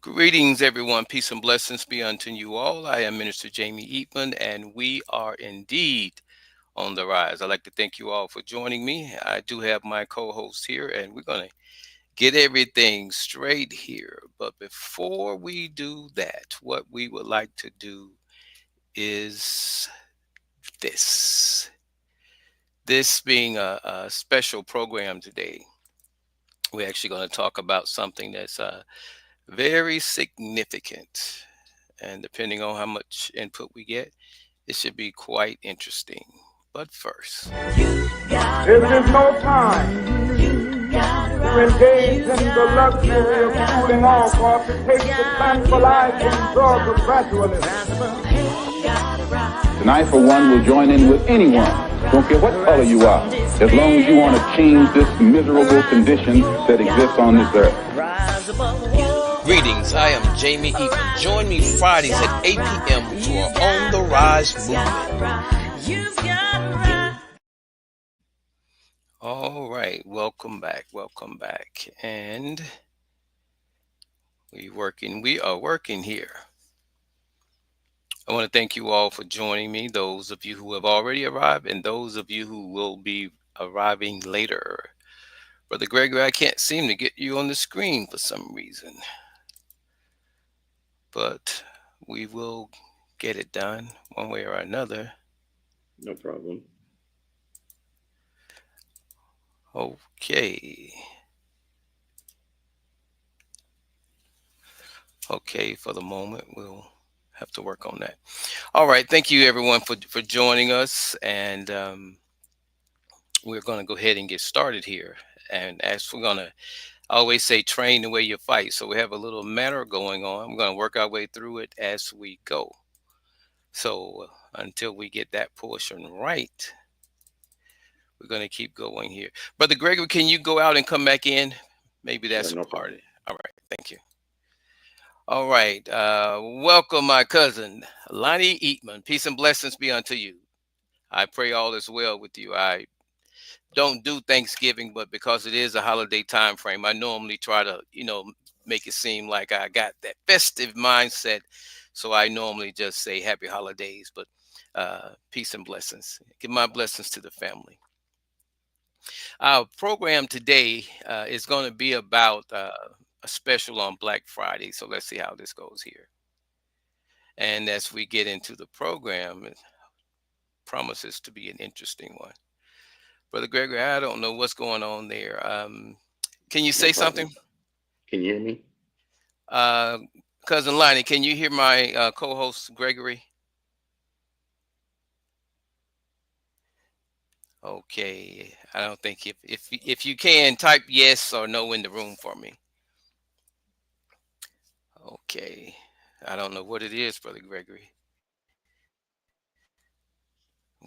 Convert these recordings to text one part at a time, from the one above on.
Greetings, everyone. Peace and blessings be unto you all. I am Minister Jamie Eatman, and we are indeed on the rise. I'd like to thank you all for joining me. I do have my co host here, and we're going to get everything straight here. But before we do that, what we would like to do is this. This being a special program today, we're actually going to talk about something that's very significant. And depending on how much input we get, it should be quite interesting. But first, This is no time to engage in the luxury of cooling off or to take the tranquilizing drug of gradualism. And I, for one, will join in with anyone. Don't care what color you are, as long as you want to change this miserable condition that exists on this earth. greetings. I am Jamie Eaton. Join me Fridays at 8 p.m. for our On the Rise movement. All right, welcome back. Welcome back. And we are working here. I want to thank you all for joining me, those of you who have already arrived and those of you who will be arriving later. Brother Gregory, I can't seem to get you on the screen for some reason, but we will get it done one way or another. No problem. Okay. Okay, for the moment, we'll have to work on that. All right. Thank you, everyone, for joining us. And we're going to go ahead and get started here. And as we're going to always say, train the way you fight. So we have a little manner going on. We're going to work our way through it as we go. So until we get that portion right, we're going to keep going here. Brother Gregory, can you go out and come back in? Maybe that's No part of problem. it. All right. Thank you. All right. Welcome, my cousin, Lonnie Eatman. Peace and blessings be unto you. I pray all is well with you. I don't do Thanksgiving, but because it is a holiday time frame, I normally try to, make it seem like I got that festive mindset. So I normally just say happy holidays, but peace and blessings. Give my blessings to the family. Our program today is going to be about a special on Black Friday. So let's see how this goes here. And as we get into the program, it promises to be an interesting one. Brother Gregory, I don't know what's going on there. Can you No say something? problem. Can you hear me? Uh, Cousin Lonnie, can you hear my co-host Gregory? Okay, I don't think if you can type yes or no in the room for me. Okay, I don't know what it is, Brother Gregory.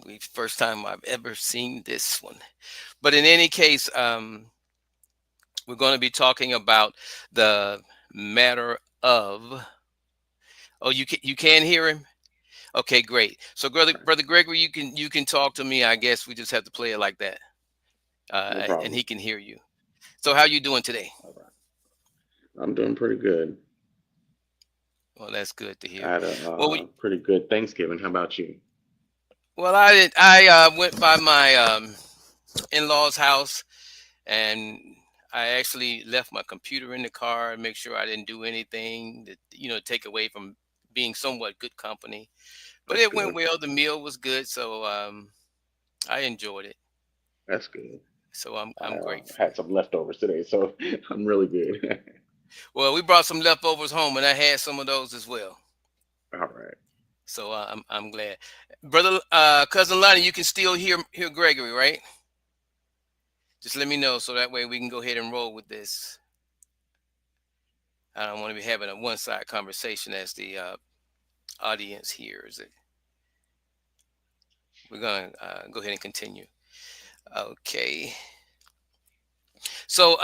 We first time I've ever seen this one, but in any case, we're going to be talking about the matter of. Oh, you can hear him. Okay, great. So, brother Gregory, you can talk to me. I guess we just have to play it like that, No and problem. he can hear you. So, how you doing today? All right. I'm doing pretty good. Well, that's good to I hear. had a Well, we pretty good Thanksgiving. How about you? well I did, I went by my in-laws' house, and I actually left my computer in the car and make sure I didn't do anything that take away from being somewhat good company. But That's it went good. well. The meal was good, so I enjoyed it. That's good. So I'm I grateful. had some leftovers today, so I'm really good. Well, we brought some leftovers home, and I had some of those as well. All right. So I'm glad, brother, cousin Lonnie, you can still hear Gregory, right? Just let me know so that way we can go ahead and roll with this. I don't want to be having a one-side conversation as the audience hears it. We're gonna go ahead and continue. Okay. So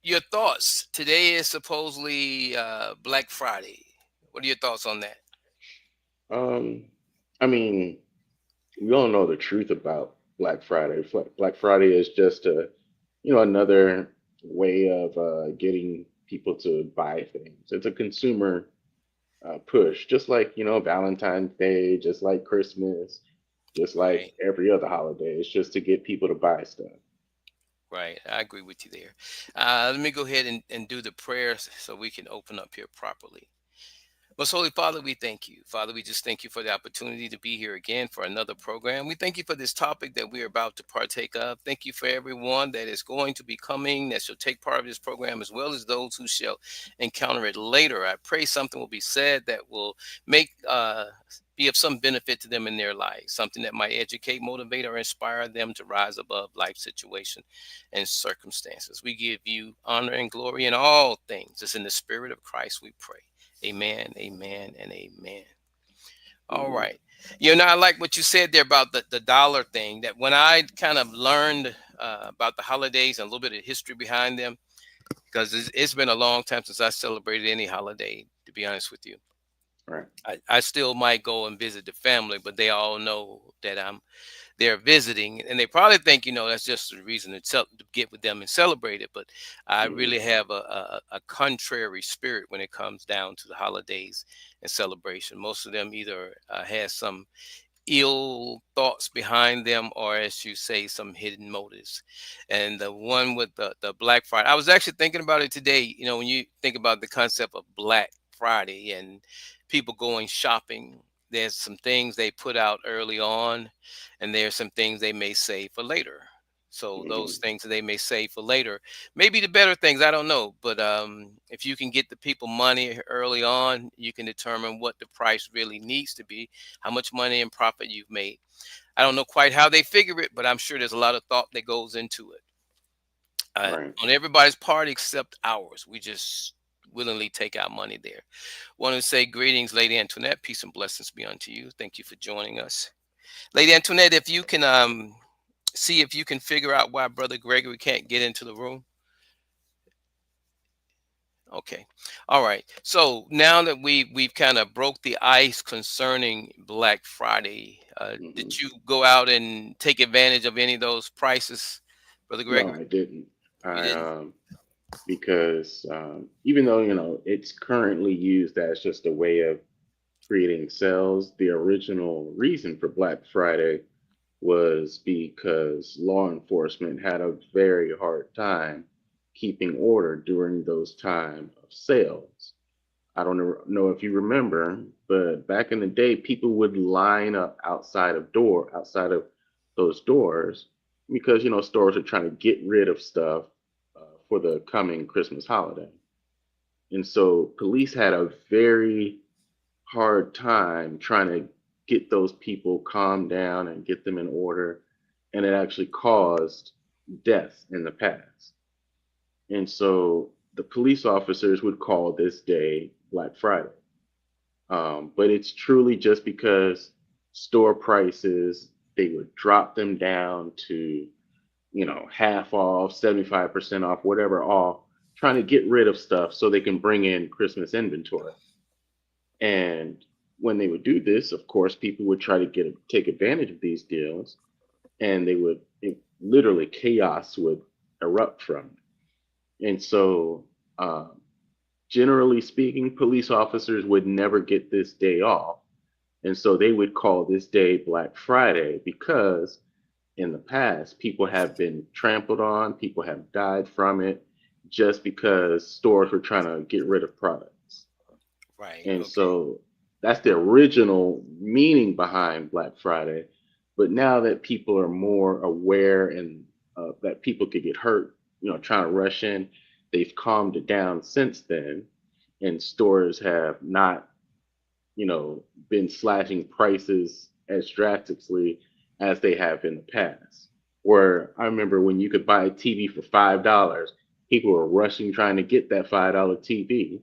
your thoughts. Today is supposedly Black Friday. What are your thoughts on that? Um, I mean, we all know the truth about Black Friday. Black Friday is just another way of getting people to buy things. It's a consumer push, just like, Valentine's Day, just like Christmas, just like Right. every other holiday. It's just to get people to buy stuff. Right. I agree with you there. Let me go ahead and do the prayers so we can open up here properly. Most Holy Father, we thank you. Father, we just thank you for the opportunity to be here again for another program. We thank you for this topic that we are about to partake of. Thank you for everyone that is going to be coming, that shall take part of this program, as well as those who shall encounter it later. I pray something will be said that will make be of some benefit to them in their life, something that might educate, motivate, or inspire them to rise above life situation and circumstances. We give you honor and glory in all things. It's in the spirit of Christ we pray. Amen, amen, and amen. All Amen. right. I like what you said there about the dollar thing. That when I kind of learned about the holidays and a little bit of history behind them, because it's been a long time since I celebrated any holiday, to be honest with you. Right. I still might go and visit the family, but they all know that I'm they're visiting, and they probably think that's just the reason to get with them and celebrate it. But I Hmm. really have a contrary spirit when it comes down to the holidays and celebration. Most of them either has some ill thoughts behind them, or as you say, some hidden motives. And the one with the Black Friday, I was actually thinking about it today. When you think about the concept of Black Friday and people going shopping, there's some things they put out early on, and there's some things they may save for later. So those Hmm. things that they may save for later, maybe the better things, I don't know. But if you can get the people money early on, you can determine what the price really needs to be, how much money and profit you've made. I don't know quite how they figure it, but I'm sure there's a lot of thought that goes into it. Right. On everybody's part except ours. We just willingly take out money there. Want to say greetings, Lady Antoinette. Peace and blessings be unto you. Thank you for joining us. Lady Antoinette, if you can see if you can figure out why Brother Gregory can't get into the room. Okay. All right. So now that we've kind of broke the ice concerning Black Friday, Hmm. did you go out and take advantage of any of those prices, Brother No, Gregory? I didn't. You I didn't. Because even though it's currently used as just a way of creating sales, the original reason for Black Friday was because law enforcement had a very hard time keeping order during those time of sales. I don't know if you remember, but back in the day, people would line up outside of those doors because stores are trying to get rid of stuff for the coming Christmas holiday. And so police had a very hard time trying to get those people calmed down and get them in order. And it actually caused deaths in the past. And so the police officers would call this day Black Friday. But it's truly just because store prices, they would drop them down to, half off, 75% off, whatever off, trying to get rid of stuff so they can bring in Christmas inventory. And when they would do this, of course, people would try to take advantage of these deals, and literally chaos would erupt from it. And so, generally speaking, police officers would never get this day off, and so they would call this day Black Friday because in the past, people have been trampled on, people have died from it just because stores were trying to get rid of products. Right. And Okay. so that's the original meaning behind Black Friday. But now that people are more aware and that people could get hurt, trying to rush in, they've calmed it down since then. And stores have not, been slashing prices as drastically as they have in the past. Where I remember when you could buy a TV for $5, people were rushing trying to get that $5 TV,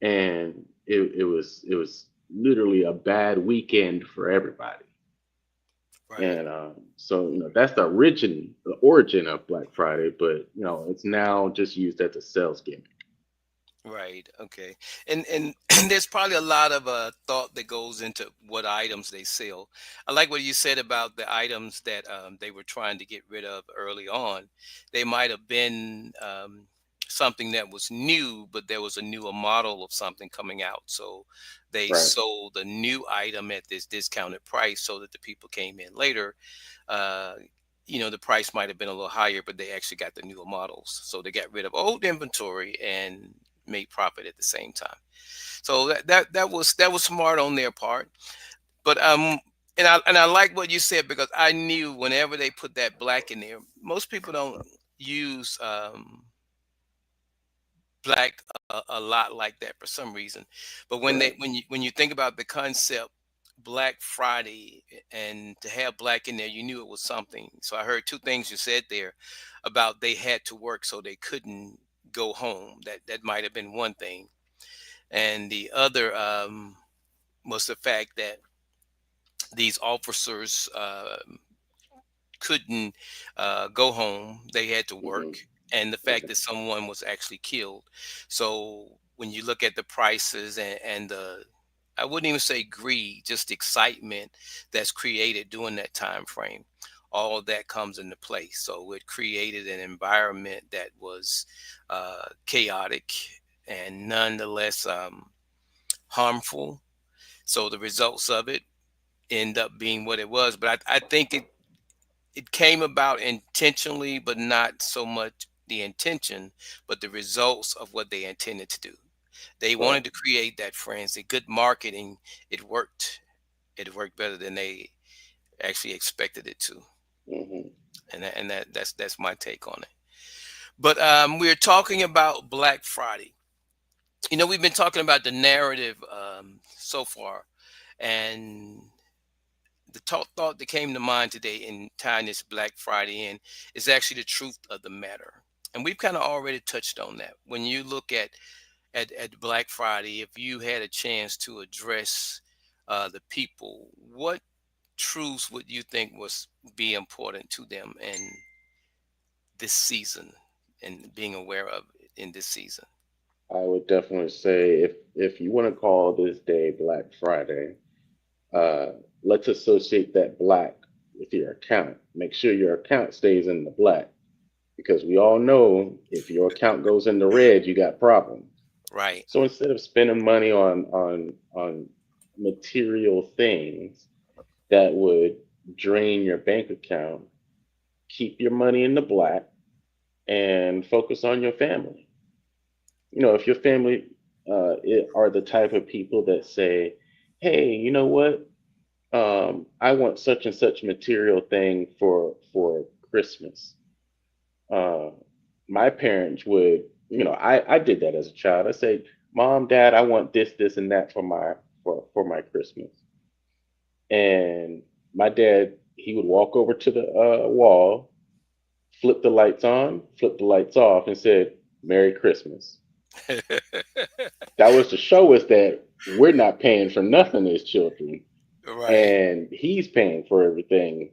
and it was literally a bad weekend for everybody. Right. And so that's the origin of Black Friday, but it's now just used as a sales gimmick. Right. Okay. And there's probably a lot of thought that goes into what items they sell. I like what you said about the items that they were trying to get rid of early on. They might have been something that was new, but there was a newer model of something coming out. So they Right. sold a new item at this discounted price so that the people came in later. Uh, the price might have been a little higher, but they actually got the newer models. So they got rid of old inventory and made profit at the same time. So that was smart on their part. But and I like what you said, because I knew whenever they put that black in there, most people don't use black a lot like that for some reason. But when they Right. when you think about the concept Black Friday, and to have black in there, you knew it was something. So I heard two things you said there about they had to work, so they couldn't go home. That might have been one thing, and the other was the fact that these officers couldn't go home. They had to work, Hmm. and the fact Okay. that someone was actually killed. So when you look at the prices and the, I wouldn't even say greed, just excitement that's created during that time frame, all of that comes into place. So it created an environment that was chaotic and nonetheless harmful. So the results of it end up being what it was. But I think it came about intentionally, but not so much the intention, but the results of what they intended to do. They Right. wanted to create that frenzy. Good marketing. It worked. It worked better than they actually expected it to. Hmm. And that's my take on it. But we're talking about Black Friday. We've been talking about the narrative so far, and the thought that came to mind today in tying this Black Friday in is actually the truth of the matter. And we've kind of already touched on that. When you look at Black Friday, if you had a chance to address the people, what truths would you think was be important to them in this season and being aware of it in this season? I would definitely say if you want to call this day Black Friday, uh, let's associate that black with your account. Make sure your account stays in the black because we all know if your account goes in the red, you got problems. Right. So instead of spending money on material things that would drain your bank account, keep your money in the black and focus on your family. If your family are the type of people that say, "Hey, you know what? I want such and such material thing for Christmas." Uh, my parents would, I did that as a child. I said, "Mom, Dad, I want this, this, and that for my Christmas." And my dad, he would walk over to the wall, flip the lights on, flip the lights off, and said, "Merry Christmas." That was to show us that we're not paying for nothing as children, Right. and he's paying for everything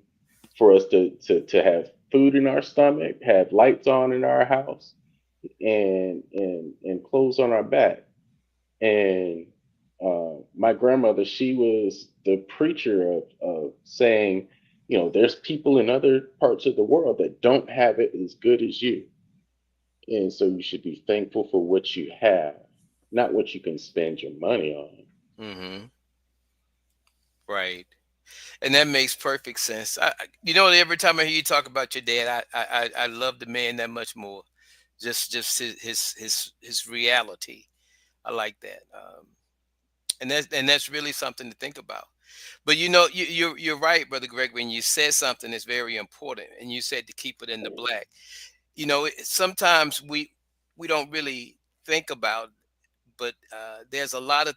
for us to have food in our stomach, have lights on in our house, and clothes on our back. And my grandmother, she was the preacher of saying, there's people in other parts of the world that don't have it as good as you. And so you should be thankful for what you have, not what you can spend your money on. Hmm. Right. And that makes perfect sense. Every time I hear you talk about your dad, I love the man that much more. Just his reality. I like that. And that's really something to think about. But you're right, brother Greg, when you said something that's very important, and you said to keep it in the black. Sometimes we don't really think about, but there's a lot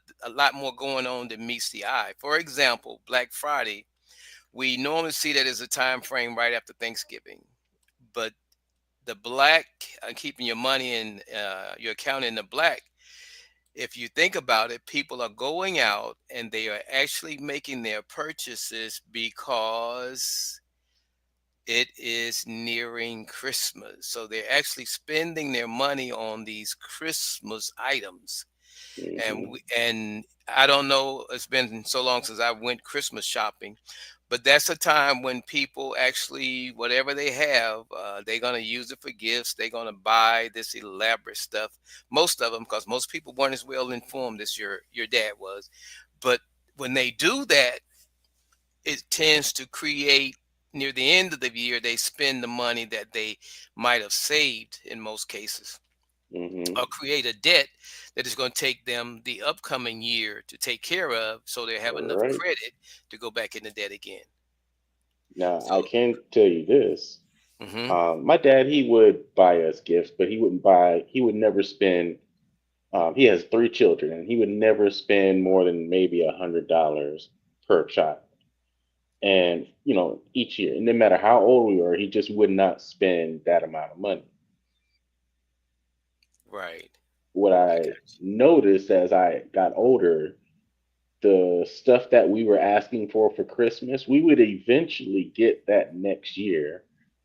more going on than meets the eye. For example, Black Friday, we normally see that as a time frame right after Thanksgiving, but the black, keeping your money in your account in the black, if you think about it, people are going out and they are actually making their purchases because it is nearing Christmas. So they're actually spending their money on these Christmas items. And Hmm. I don't know, it's been so long since I went Christmas shopping, But that's a time when people actually, whatever they have, they're going to use it for gifts. They're going to buy this elaborate stuff. Most of them, because most people weren't as well informed as your dad was. But when they do that, it tends to create, near the end of the year, they spend the money that they might have saved in most cases, Hmm. or create a debt that is going to take them the upcoming year to take care of, so they have enough Right. credit to go back into debt again. Now, So, I can tell you this. hmm, My dad, he would buy us gifts, but he would never spend. He has three children, and he would never spend more than maybe $100 per child. And, each year, and no matter how old we were, he just would not spend that amount of money. right. What I I got noticed as I got older, the stuff that we were asking for Christmas, we would eventually get that next year.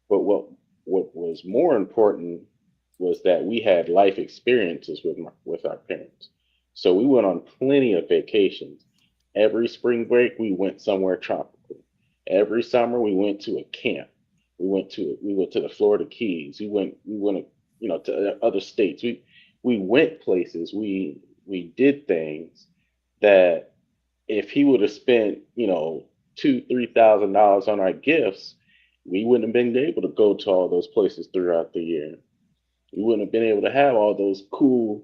But what was more important was that we had life experiences with our parents. So we went on plenty of vacations. Every spring break, we went somewhere tropical. Every summer, we went to a camp. We went to the Florida Keys. We went to other states. We went places. We did things that if he would have spent, $2,000-3,000 on our gifts, we wouldn't have been able to go to all those places throughout the year. We wouldn't have been able to have all those cool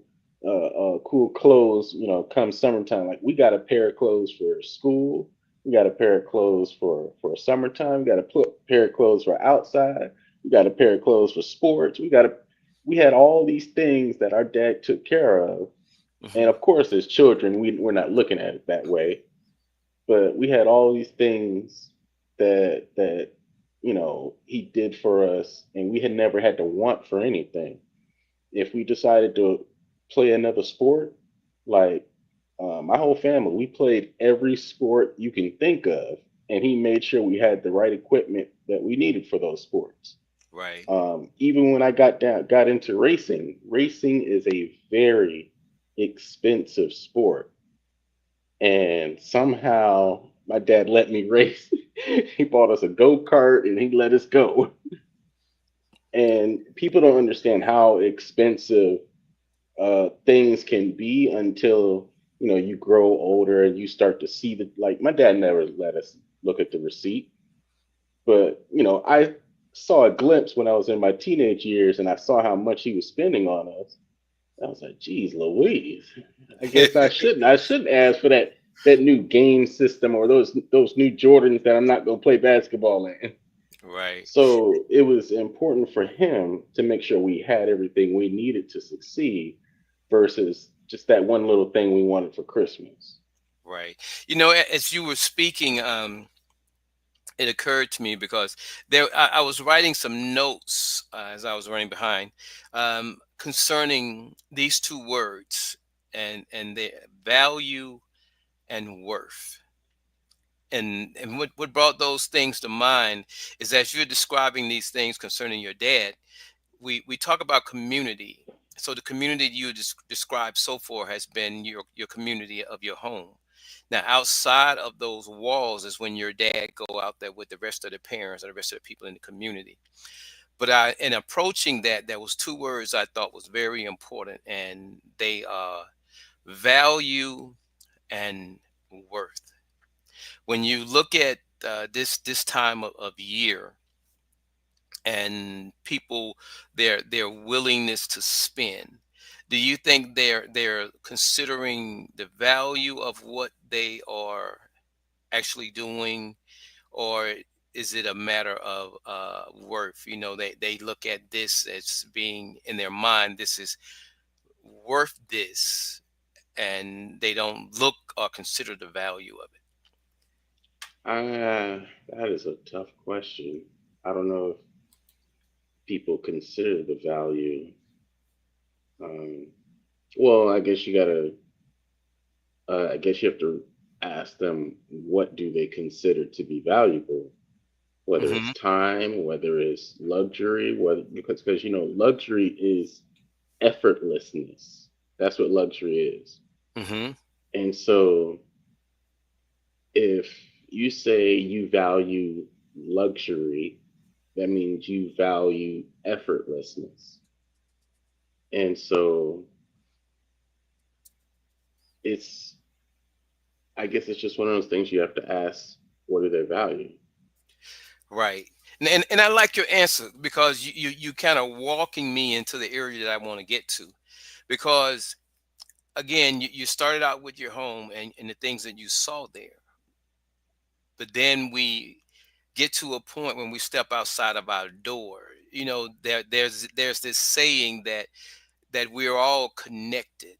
clothes, come summertime. Like we got a pair of clothes for school, we got a pair of clothes for summertime, we got a pair of clothes for outside, we got a pair of clothes for sports. We had all these things that our dad took care of, you. and Hmm. of course, as children, we're not looking at it that way, but we had all these things that he did for us, and we had never had to want for anything. If we decided to play another sport, like my whole family, we played every sport you can think of, and he made sure we had the right equipment that we needed for those sports. Right. Even when I got into racing, racing is a very expensive sport, and somehow my dad let me race. He bought us a go kart and he let us go. And people don't understand how expensive things can be until you grow older and you start to see the, like, my dad never let us look at the receipt, but I saw a glimpse when I was in my teenage years and I saw how much he was spending on us. I was like, geez, Louise. I guess I shouldn't ask for that new game system or those new Jordans that I'm not gonna play basketball in. Right. So it was important for him to make sure we had everything we needed to succeed versus just that one little thing we wanted for Christmas. Right. As you were speaking, it occurred to me because I was writing some notes as I was running behind, concerning these two words, and their value and worth. And what brought those things to mind is, as you're describing these things concerning your dad, we talk about community. So the community you described so far has been your community of your home. Now, outside of those walls is when your dad go out there with the rest of the parents or the rest of the people in the community. But in approaching that, there was two words I thought was very important, and they are value and worth. When you look at this time of year, and people, their willingness to spend, do you think they're considering the value of what they are actually doing, or is it a matter of worth? They look at this as being, in their mind, this is worth this, and they don't look or consider the value of it. That is a tough question. I don't know if people consider the value. Um, well, I guess you have to ask them, what do they consider to be valuable? Whether it's Hmm. time, whether it's luxury, whether because luxury is effortlessness. That's what luxury is. Hmm. And so if you say you value luxury, that means you value effortlessness. And so it's, I guess it's just one of those things you have to ask, what are their value? Right. And I like your answer because you kind of walking me into the area that I want to get to. Because again, you started out with your home and the things that you saw there. But then we get to a point when we step outside of our door. There's this saying that we're all connected.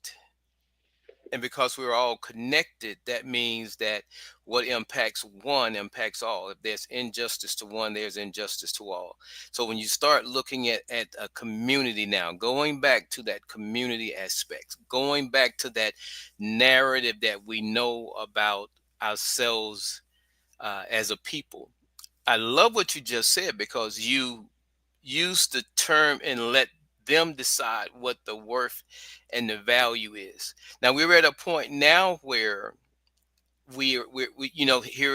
And because we're all connected, that means that what impacts one impacts all. If there's injustice to one, there's injustice to all. So when you start looking at a community now, going back to that community aspect, going back to that narrative that we know about ourselves as a people, I love what you just said because you use the term and let them decide what the worth and the value is. Now we're at a point now where here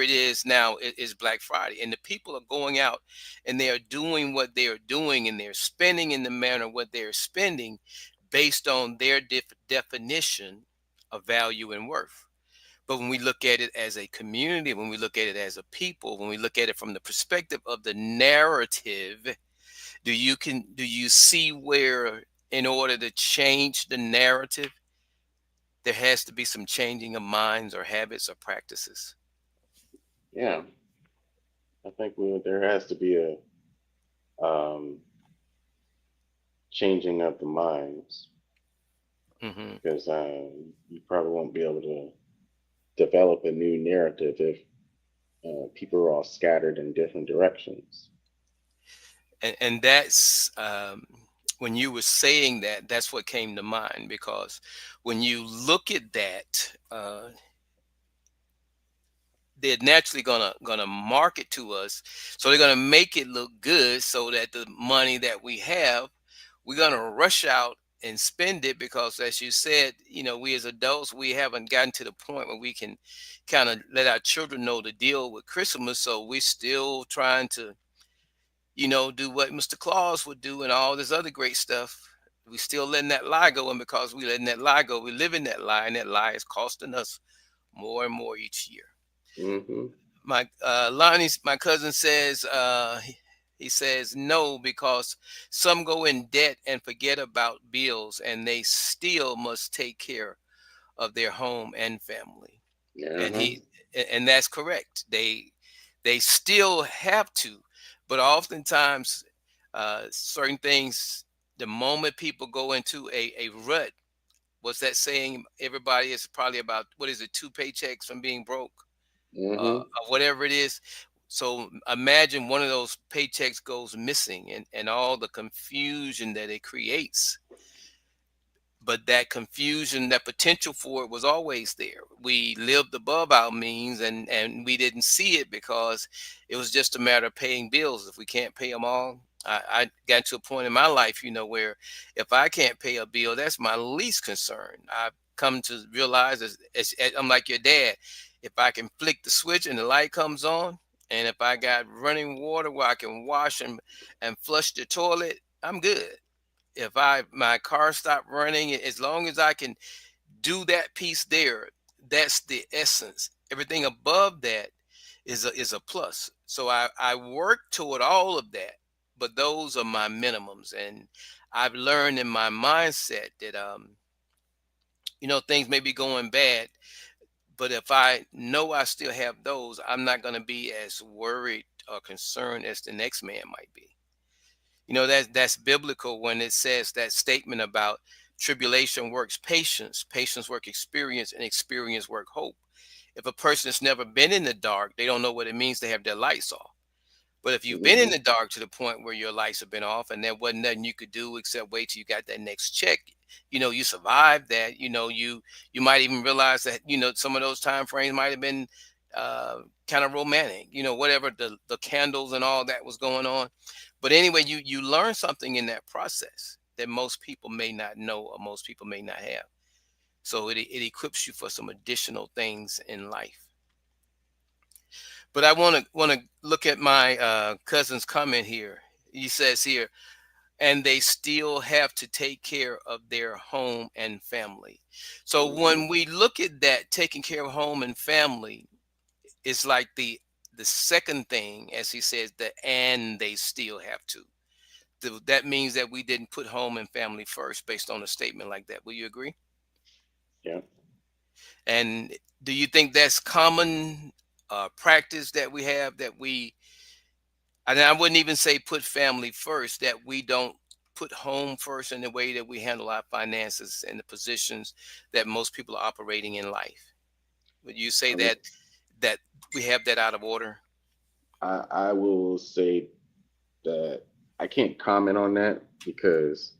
it is now. It is Black Friday, and the people are going out and they are doing what they are doing, and they're spending in the manner what they're spending based on their definition of value and worth. But when we look at it as a community, when we look at it as a people, when we look at it from the perspective of the narrative, do you see where in order to change the narrative, there has to be some changing of minds or habits or practices? Yeah, I think there has to be a um, changing of the minds Hmm. because you probably won't be able to develop a new narrative if people are all scattered in different directions. And that's when you were saying that, that's what came to mind because when you look at that, they're naturally gonna market to us, so they're gonna make it look good so that the money that we have, we're gonna rush out and spend it because, as you said, we as adults, we haven't gotten to the point where we can kind of let our children know the deal with Christmas, so we're still trying to do what Mr. Claus would do and all this other great stuff. We still letting that lie go, and because we letting that lie go, we live in that lie, and that lie is costing us more and more each year. Hmm. My cousin says, he says no because some go in debt and forget about bills, and they still must take care of their home and family. And Uh-huh. and that's correct. They still have to, but oftentimes certain things, the moment people go into a rut, what's that saying? Everybody is probably about, what is it, two paychecks from being broke, Hmm. or whatever it is. So imagine one of those paychecks goes missing, and all the confusion that it creates. But that confusion, that potential for it was always there. We lived above our means, and we didn't see it because it was just a matter of paying bills. If we can't pay them all, I got to a point in my life, where if I can't pay a bill, that's my least concern. I've come to realize, I'm like your dad. If I can flick the switch and the light comes on, and if I got running water where I can wash and flush the toilet, I'm good. If my car stopped running, as long as I can do that piece there, that's the essence. Everything above that is a plus. So I work toward all of that, but those are my minimums. And I've learned in my mindset that things may be going bad, but if I know I still have those, I'm not going to be as worried or concerned as the next man might be. That's biblical when it says that statement about tribulation works patience, patience work experience, and experience work hope. If a person has never been in the dark, they don't know what it means to have their lights off. But if you've been in Hmm. the dark to the point where your lights have been off and there wasn't nothing you could do except wait till you got that next check, you survived that. You might even realize that some of those time frames might have been kind of romantic. Whatever the candles and all that was going on. But anyway, you learn something in that process that most people may not know or most people may not have. So it equips you for some additional things in life. But I want to look at my cousin's comment here. He says here, and they still have to take care of their home and family. So Hmm. when we look at that, taking care of home and family is like the second thing, as he says, that and they still have to. That means that we didn't put home and family first based on a statement like that. Will you agree? Yeah. And do you think that's common practice that we have, that we, and I wouldn't even say put family first, that we don't put home first in the way that we handle our finances and the positions that most people are operating in life? Would you say I mean, that we have that out of order? I will say that I can't comment on that because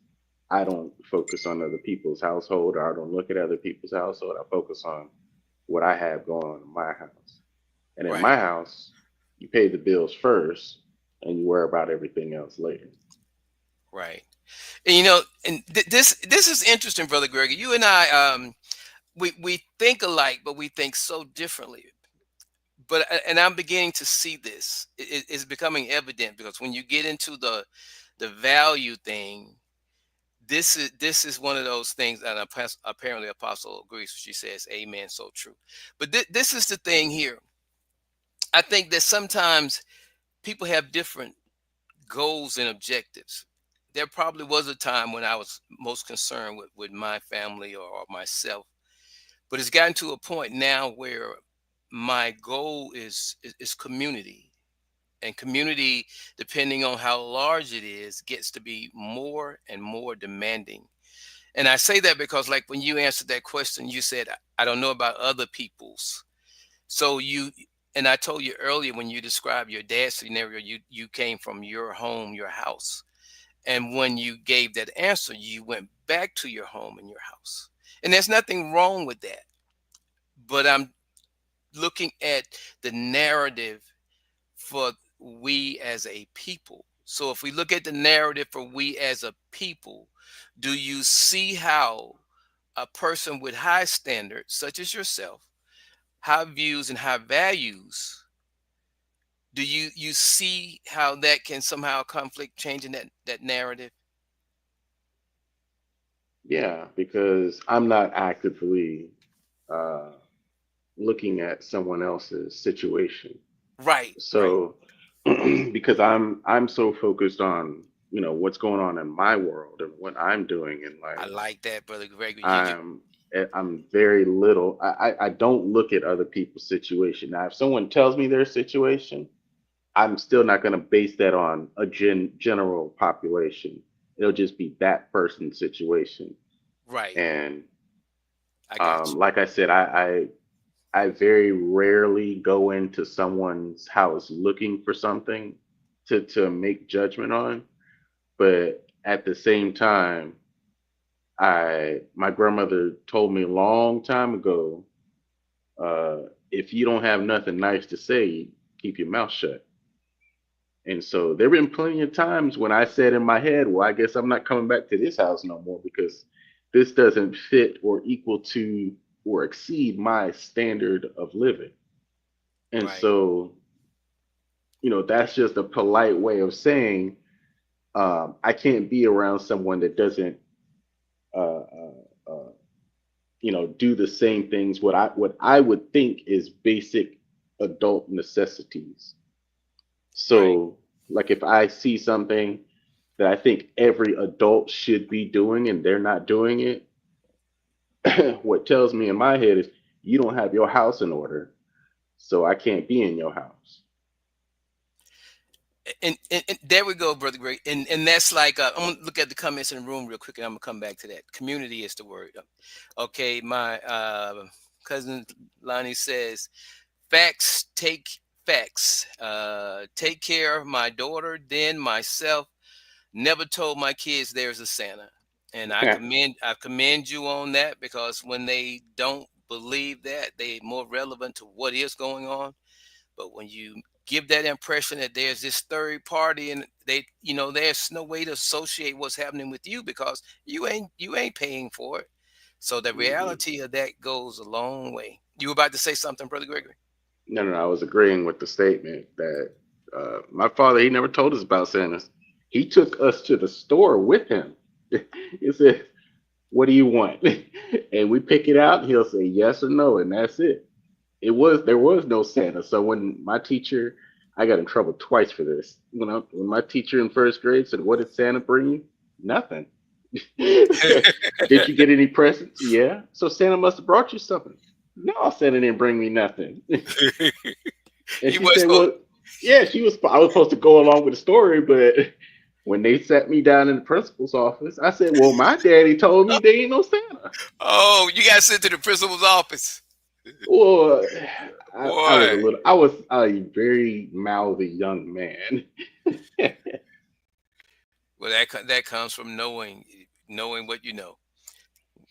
I don't focus on other people's household, or I don't look at other people's household. I focus on what I have going on in my house. And in Right, my house, you pay the bills first and you worry about everything else later. right. And and this is interesting, Brother Gregory. You and I, we think alike, but we think so differently. But and I'm beginning to see this. It's becoming evident because when you get into the value thing, this is one of those things. And apparently, Apostle agrees. She says, "Amen." So true. But this is the thing here. I think that sometimes people have different goals and objectives. There probably was a time when I was most concerned with my family or myself, but it's gotten to a point now where my goal is community. And community, depending on how large it is, gets to be more and more demanding. And I say that because, like, when you answered that question, you said, I don't know about other people's. So and I told you earlier, when you described your dad's scenario, you came from your home, your house. And when you gave that answer, you went back to your home and your house. And there's nothing wrong with that. But I'm looking at the narrative for we as a people. So if we look at the narrative for we as a people, do you see how a person with high standards, such as yourself, high views and high values, do you see how that can somehow conflict changing that narrative? Yeah, because I'm not actively uh, looking at someone else's situation. Right, right. So because I'm so focused on, what's going on in my world and what I'm doing in I life, like that, Brother Gregory. You I'm I'm very little. I don't look at other people's situation. Now, if someone tells me their situation, I'm still not going to base that on a general population. It'll just be that person's situation. right. And I got you. like I said, I very rarely go into someone's house looking for something to make judgment on. But at the same time, I my grandmother told me a long time ago, uh, if you don't have nothing nice to say, keep your mouth shut. And so there have been plenty of times when I said in my head, well, I guess I'm not coming back to this house no more because this doesn't fit or equal to or exceed my standard of living. And Right. so, that's just a polite way of saying I can't be around someone that doesn't, uh, uh, do the same things what I would think is basic adult necessities. Right. So, like if I see something that I think every adult should be doing and they're not doing it, what tells me in my head is you don't have your house in order, so I can't be in your house. And there we go, Brother Greg. And that's like, I'm gonna look at the comments in the room real quick, and I'm gonna come back to that. Community is the word. Okay, my cousin Lonnie says, facts take facts. Take care of my daughter, then myself. Never told my kids there's a Santa. And I commend you on that, because when they don't believe that, they more relevant to what is going on. But when you give that impression that there's this third party, and there's no way to associate what's happening with you, because you ain't paying for it. So the Hmm. reality of that goes a long way. You were about to say something, Brother Gregory? No, no, I was agreeing with the statement that my father, he never told us about Santa's. He took us to the store with him. He said, "What do you want?" And we pick it out. He'll say yes or no, and that's it. There was no Santa. So when my teacher, I got in trouble twice for this. When my teacher in first grade said, "What did Santa bring you?" Nothing. Did you get any presents? Yeah. So Santa must have brought you something. No, Santa didn't bring me nothing. And You she was said, supposed. "Well, yeah, she was. I was supposed to go along with the story, but when they sat me down in the principal's office, I said, "Well, my daddy told me there ain't no Santa." Oh, you got sent to the principal's office. Well, I was a Boy. little. I was a very mouthy young man. Well, that comes from knowing what you know.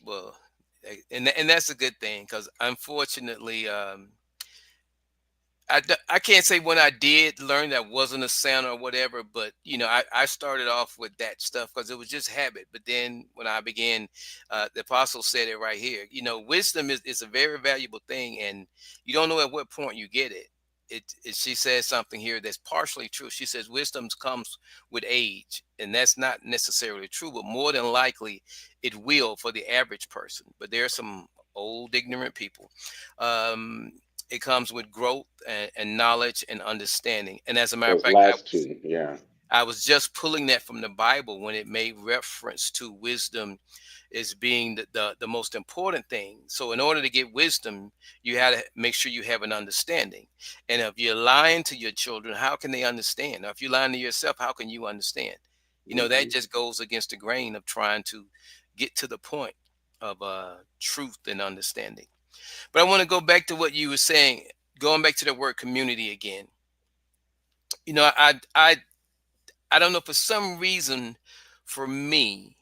Well, and that's a good thing because unfortunately, I can't say when I did learn that wasn't a Santa or whatever, but I started off with that stuff because it was just habit. But then when I began, the apostle said it right here. Wisdom is a very valuable thing, and you don't know at what point you get it. She says something here that's partially true. She says wisdom comes with age, and that's not necessarily true, but more than likely it will for the average person. But there are some old ignorant people. Um, it comes with growth and knowledge and understanding. And as a matter of Those fact, last two, yeah. I was just pulling that from the Bible when it made reference to wisdom as being the most important thing. So in order to get wisdom, you have to make sure you have an understanding. And if you're lying to your children, how can they understand? Now, if you're lying to yourself, how can you understand? That Hmm. just goes against the grain of trying to get to the point of truth and understanding. But I want to go back to what you were saying, going back to the word community again. You know, I I I don't know, for some reason, for me,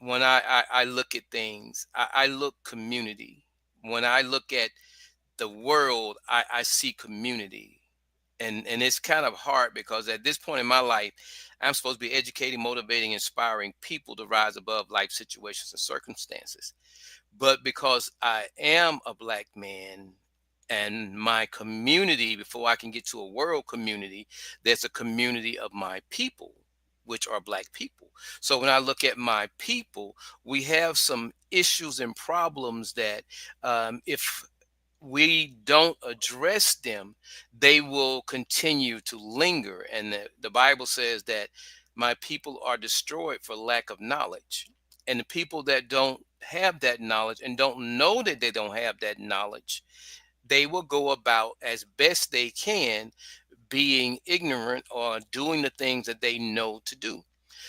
when I look at things, I look community. When I look at the world, I see community. And it's kind of hard because at this point in my life, I'm supposed to be educating, motivating, inspiring people to rise above life situations and circumstances. But because I am a black man and my community, before I can get to a world community, there's a community of my people, which are black people. So when I look at my people, we have some issues and problems that, if we don't address them, they will continue to linger. And the Bible says that my people are destroyed for lack of knowledge. And the people that don't have that knowledge and don't know that they don't have that knowledge, they will go about as best they can being ignorant or doing the things that they know to do.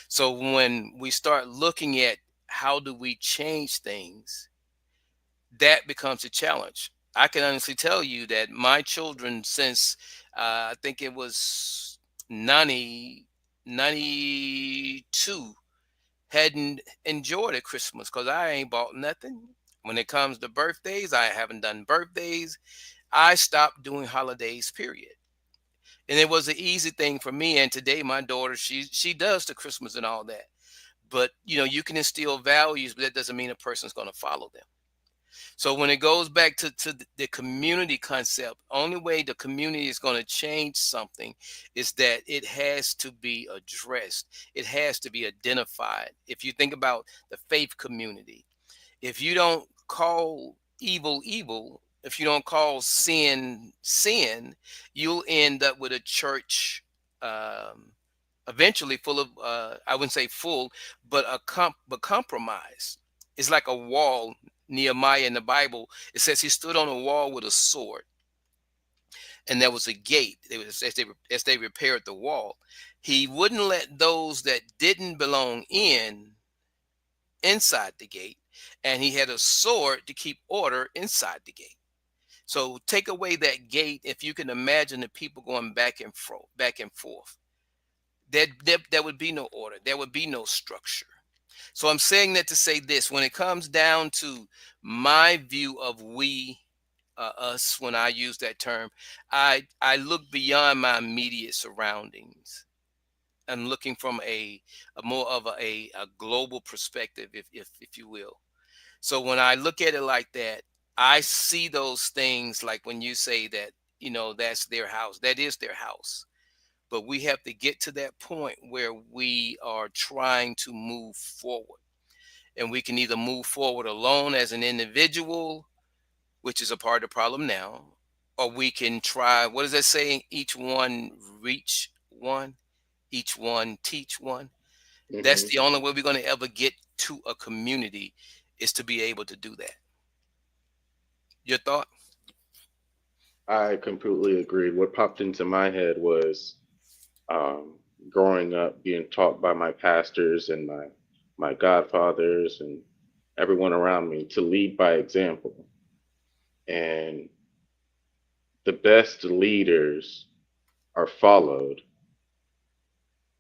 So when we start looking at how do we change things, that becomes a challenge. I can honestly tell you that my children, since I think it was 90 92, hadn't enjoyed a Christmas because I ain't bought nothing. When it comes to birthdays, I haven't done birthdays. I stopped doing holidays, period. And it was an easy thing for me. And today, my daughter, she does the Christmas and all that. But you can instill values, but that doesn't mean a person's going to follow them. So when it goes back to the community concept, only way the community is going to change something is that it has to be addressed. It has to be identified. If you think about the faith community, if you don't call evil evil, if you don't call sin sin, you'll end up with a church, um, eventually full of, I wouldn't say full, but but compromise. It's like a wall. Nehemiah in the Bible, it says he stood on a wall with a sword, and there was a gate. As they repaired the wall, he wouldn't let those that didn't belong inside the gate, and he had a sword to keep order inside the gate. So take away that gate, if you can imagine the people going back and forth. There would be no order. There would be no structure. So I'm saying that to say this: when it comes down to my view of we, us, when I use that term, I look beyond my immediate surroundings. I'm looking from a more of a global perspective, if you will. So when I look at it like that, I see those things like when you say that. that's their house. That is their house. But we have to get to that point where we are trying to move forward. And we can either move forward alone as an individual, which is a part of the problem now, or we can try, what is that saying? Each one reach one, each one teach one. That's Hmm. the only way we're going to ever get to a community, is to be able to do that. Your thought? I completely agree. What popped into my head was um, growing up, being taught by my pastors and my godfathers and everyone around me to lead by example. And the best leaders are followed,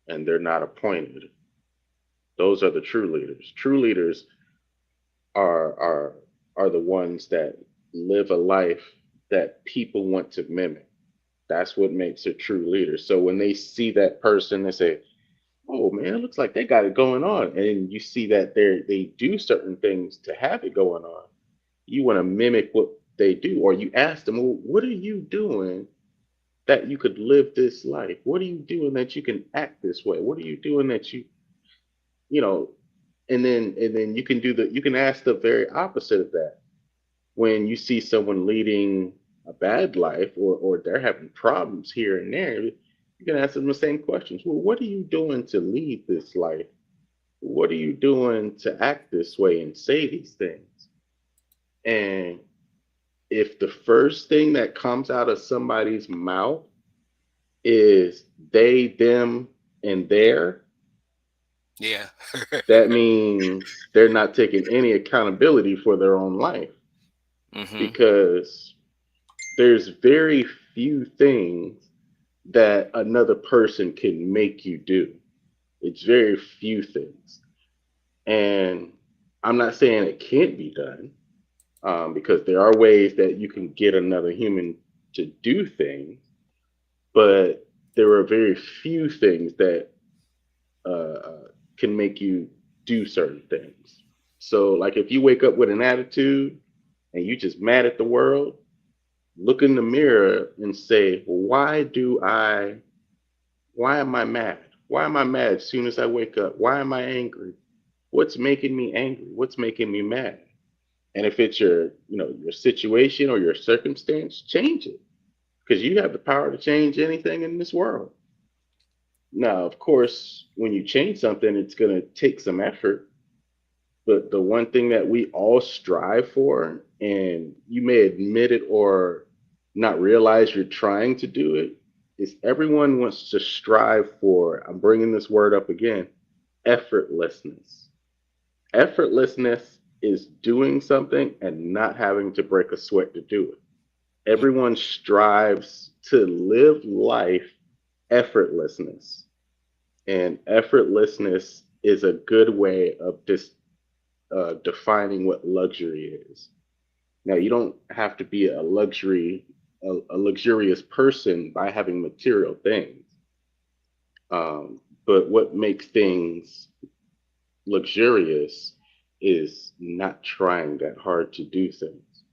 and they're not appointed. Those are the true leaders. True leaders are are are the ones that live a life that people want to mimic. That's what makes a true leader. So when they see that person, they say, "Oh man, it looks like they got it going on," and you see that they do certain things to have it going on. You want to mimic what they do, or you ask them, "Well, what are you doing that you could live this life? What are you doing that you can act this way? What are you doing that you know?" And then you can ask the very opposite of that. When you see someone leading a bad life, or they're having problems here and there, you can ask them the same questions. Well, what are you doing to lead this life? What are you doing to act this way and say these things? And if the first thing that comes out of somebody's mouth is they, them, and their, Yeah. that means they're not taking any accountability for their own life, Hmm. because there's very few things that another person can make you do. It's very few things. And I'm not saying it can't be done, because there are ways that you can get another human to do things, but there are very few things that can make you do certain things. So, like if you wake up with an attitude and you just mad at the world, look in the mirror and say, why am I mad? Why am I mad as soon as I wake up? Why am I angry? What's making me angry? What's making me mad? And if it's your situation or your circumstance, change it, because you have the power to change anything in this world. Now, of course, when you change something, it's going to take some effort. But the one thing that we all strive for, and you may admit it or not realize you're trying to do it, is everyone wants to strive for, I'm bringing this word up again, effortlessness. Effortlessness is doing something and not having to break a sweat to do it. Everyone strives to live life effortlessness. And effortlessness is a good way of defining what luxury is. Now, you don't have to be a luxurious person by having material things. But what makes things luxurious is not trying that hard to do things.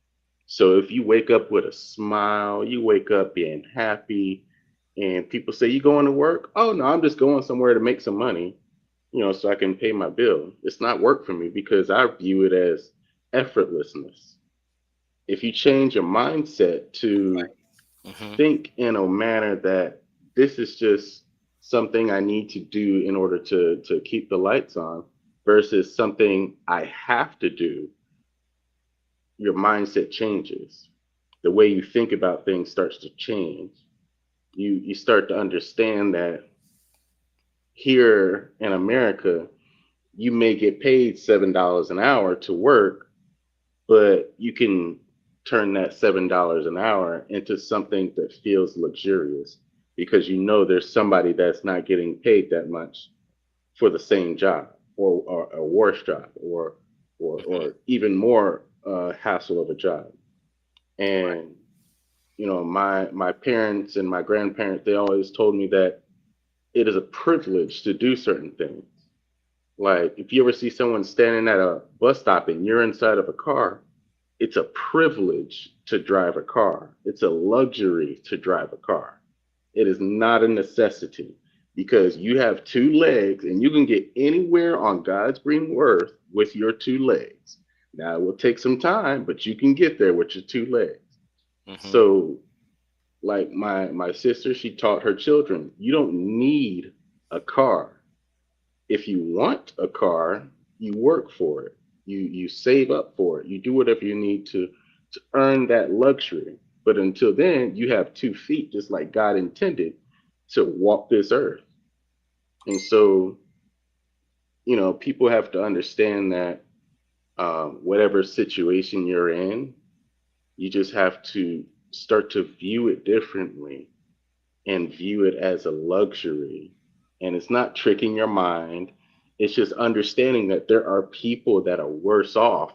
So if you wake up with a smile, you wake up being happy, and people say, "You going to work?" "Oh no, I'm just going somewhere to make some money, so I can pay my bill." It's not work for me, because I view it as effortlessness. If you change your mindset to Hmm. think in a manner that this is just something I need to do in order to keep the lights on, versus something I have to do, your mindset changes. The way you think about things starts to change. You start to understand that here in America, you may get paid $7 an hour to work, but you can turn that $7 an hour into something that feels luxurious, because there's somebody that's not getting paid that much for the same job, or a worse job, or even more hassle of a job. And my parents and my grandparents, they always told me that it is a privilege to do certain things. Like if you ever see someone standing at a bus stop and you're inside of a car, It's a privilege to drive a car. It's a luxury to drive a car. It is not a necessity because you have two legs and you can get anywhere on God's green earth with your two legs. Now, it will take some time, but you can get there with your two legs. Hmm. So, like my sister, she taught her children, you don't need a car. If you want a car, you work for it. You save up for it. You do whatever you need to earn that luxury. But until then, you have 2 feet, just like God intended, to walk this earth. And so, people have to understand that whatever situation you're in, you just have to start to view it differently and view it as a luxury. And it's not tricking your mind. It's just understanding that there are people that are worse off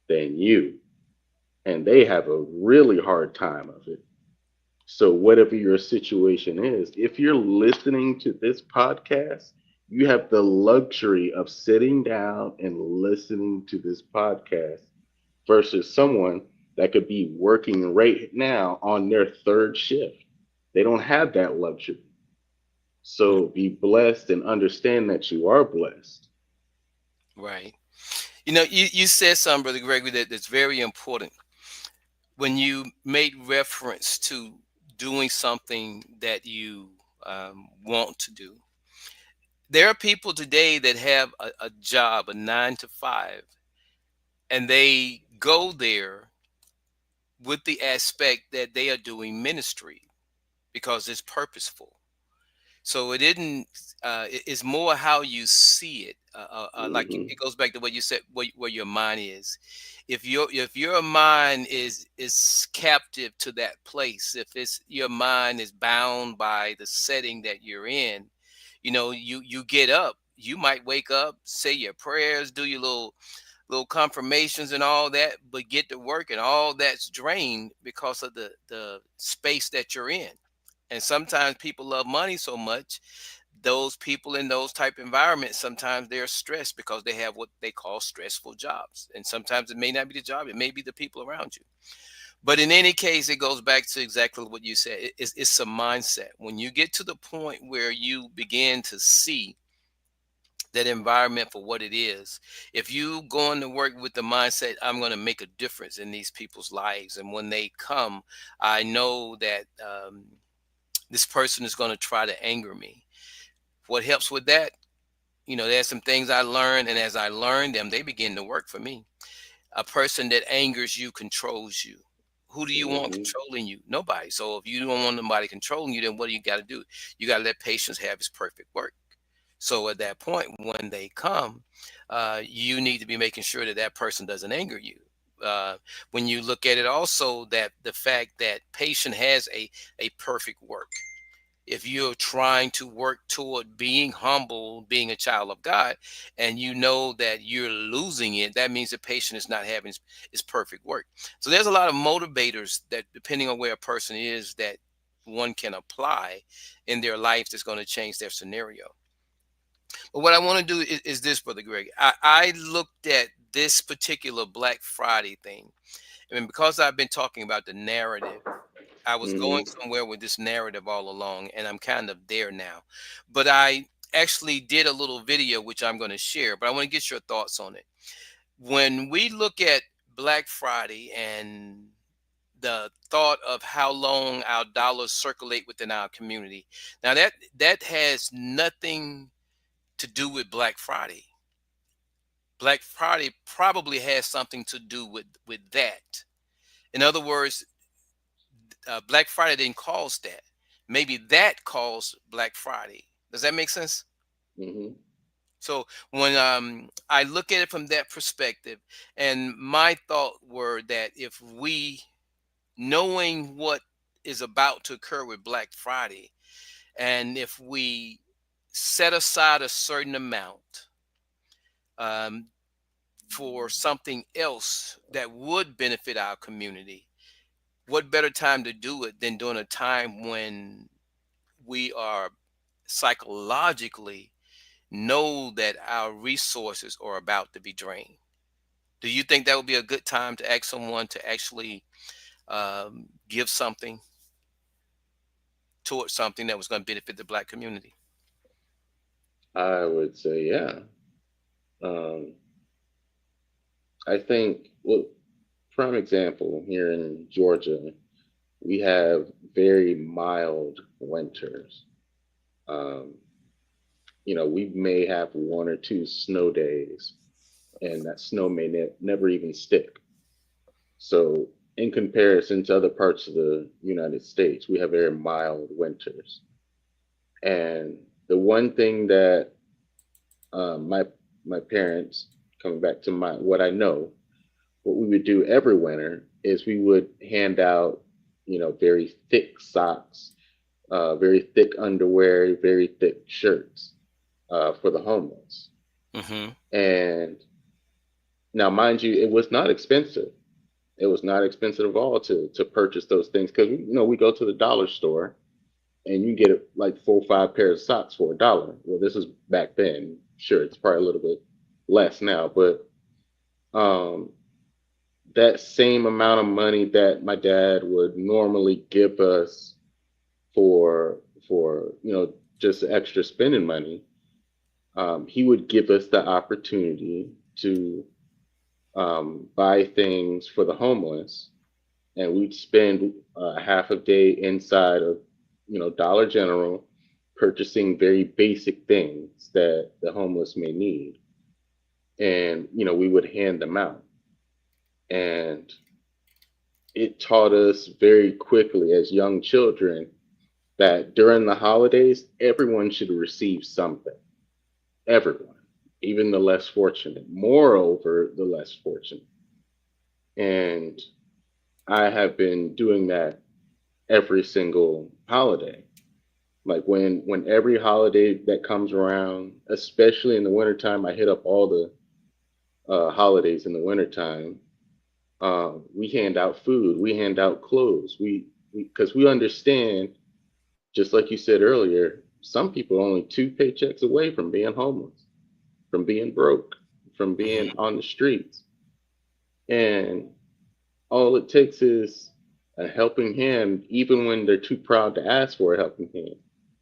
than you, and they have a really hard time of it. So, whatever your situation is, if you're listening to this podcast, you have the luxury of sitting down and listening to this podcast versus someone that could be working right now on their third shift. They don't have that luxury. So be blessed and understand that you are blessed. Right. You said something, Brother Gregory, that's very important. When you made reference to doing something that you want to do, there are people today that have a job, a 9 to 5, and they go there with the aspect that they are doing ministry because it's purposeful. So it isn't. It's more how you see it. Like Hmm. it goes back to what you said, where your mind is. If your mind is captive to that place, if it's your mind is bound by the setting that you're in, you get up. You might wake up, say your prayers, do your little confirmations and all that, but get to work and all that's drained because of the space that you're in. And sometimes people love money so much, those people in those type environments, sometimes they're stressed because they have what they call stressful jobs. And sometimes it may not be the job, it may be the people around you. But in any case, it goes back to exactly what you said. It's a mindset. When you get to the point where you begin to see that environment for what it is, if you going to work with the mindset, I'm going to make a difference in these people's lives, and when they come, I know that this person is going to try to anger me. What helps with that? There's some things I learned, and as I learn them, they begin to work for me. A person that angers you controls you. Who do you want Hmm. controlling you? Nobody. So if you don't want nobody controlling you, then what do you got to do? You got to let patience have its perfect work. So at that point, when they come, you need to be making sure that that person doesn't anger you. When you look at it, also that the fact that patient has a perfect work. If you're trying to work toward being humble, being a child of God, and you know that you're losing it, that means the patient is not having its perfect work. So there's a lot of motivators that, depending on where a person is, that one can apply in their life that's going to change their scenario. But what I want to do is this, Brother Greg. I looked at this particular Black Friday thing. I mean, because I've been talking about the narrative, I was going Hmm. somewhere with this narrative all along, and I'm kind of there now. But I actually did a little video, which I'm going to share, but I want to get your thoughts on it. When we look at Black Friday and the thought of how long our dollars circulate within our community, now that has nothing to do with Black Friday. Black Friday probably has something to do with that. In other words, Black Friday didn't cause that. Maybe that caused Black Friday. Does that make sense? Hmm. So when I look at it from that perspective, and my thought were that if we, knowing what is about to occur with Black Friday, and if we set aside a certain amount um, for something else that would benefit our community, what better time to do it than during a time when we are psychologically know that our resources are about to be drained. Do you think that would be a good time to ask someone to actually give something towards something that was going to benefit the Black community? I would say, yeah. Um, I think, well, prime example here in Georgia, we have very mild winters. Um, we may have one or two snow days, and that snow may never even stick. So, in comparison to other parts of the United States, we have very mild winters. And the one thing that my parents, coming back to my what I know, what we would do every winter is we would hand out, very thick socks, very thick underwear, very thick shirts for the homeless. Mm-hmm. And now, mind you, it was not expensive. It was not expensive at all to purchase those things because we go to the dollar store and you get like 4 or 5 pairs of socks for $1. Well, this is back then. Sure, it's probably a little bit less now, but um, that same amount of money that my dad would normally give us for just extra spending money, he would give us the opportunity to buy things for the homeless, and we'd spend half a day inside of Dollar General purchasing very basic things that the homeless may need, and we would hand them out. And it taught us very quickly as young children that during the holidays, everyone should receive something. Everyone, even the less fortunate, moreover, the less fortunate. And I have been doing that every single holiday. Like when every holiday that comes around, especially in the wintertime, I hit up all the holidays in the wintertime. We hand out food, we hand out clothes. Because we understand, just like you said earlier, some people are only 2 paychecks away from being homeless, from being broke, from being Mm-hmm. on the streets. And all it takes is a helping hand, even when they're too proud to ask for a helping hand.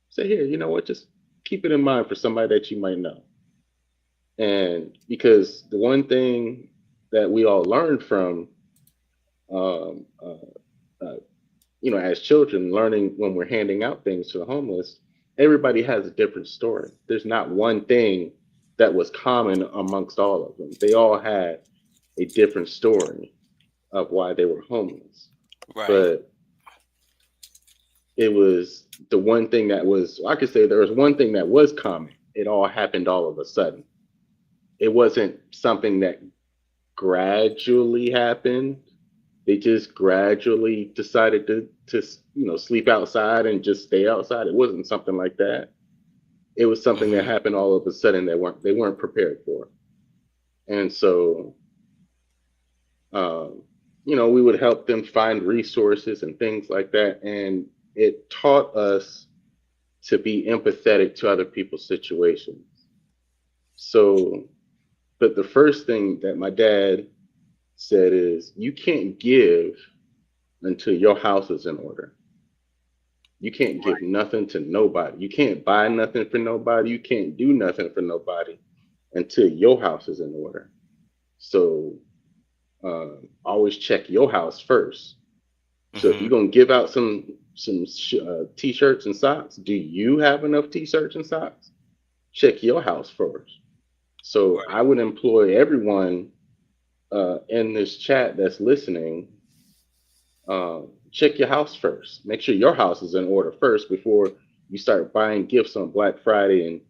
Say, here, you know what? Just keep it in mind for somebody that you might know. And because the one thing that we all learned from, um, uh, as children, learning when we're handing out things to the homeless, everybody has a different story. There's not one thing that was common amongst all of them. They all had a different story of why they were homeless. Right. But it was the one thing that was, I could say there was one thing that was common. It all happened all of a sudden. It wasn't something that gradually happened. They just gradually decided to sleep outside and just stay outside. It wasn't something like that. It was something that Mm-hmm. happened all of a sudden that they weren't prepared for. And so we would help them find resources and things like that. And it taught us to be empathetic to other people's situations. So, but the first thing that my dad said is, you can't give until your house is in order. You can't give nothing to nobody. You can't buy nothing for nobody. You can't do nothing for nobody until your house is in order. So always check your house first. So if Mm-hmm. you're gonna give out some t-shirts and socks, do you have enough t-shirts and socks? Check your house first. So Right. I would employ everyone in this chat that's listening. Check your house first. Make sure your house is in order first before you start buying gifts on Black Friday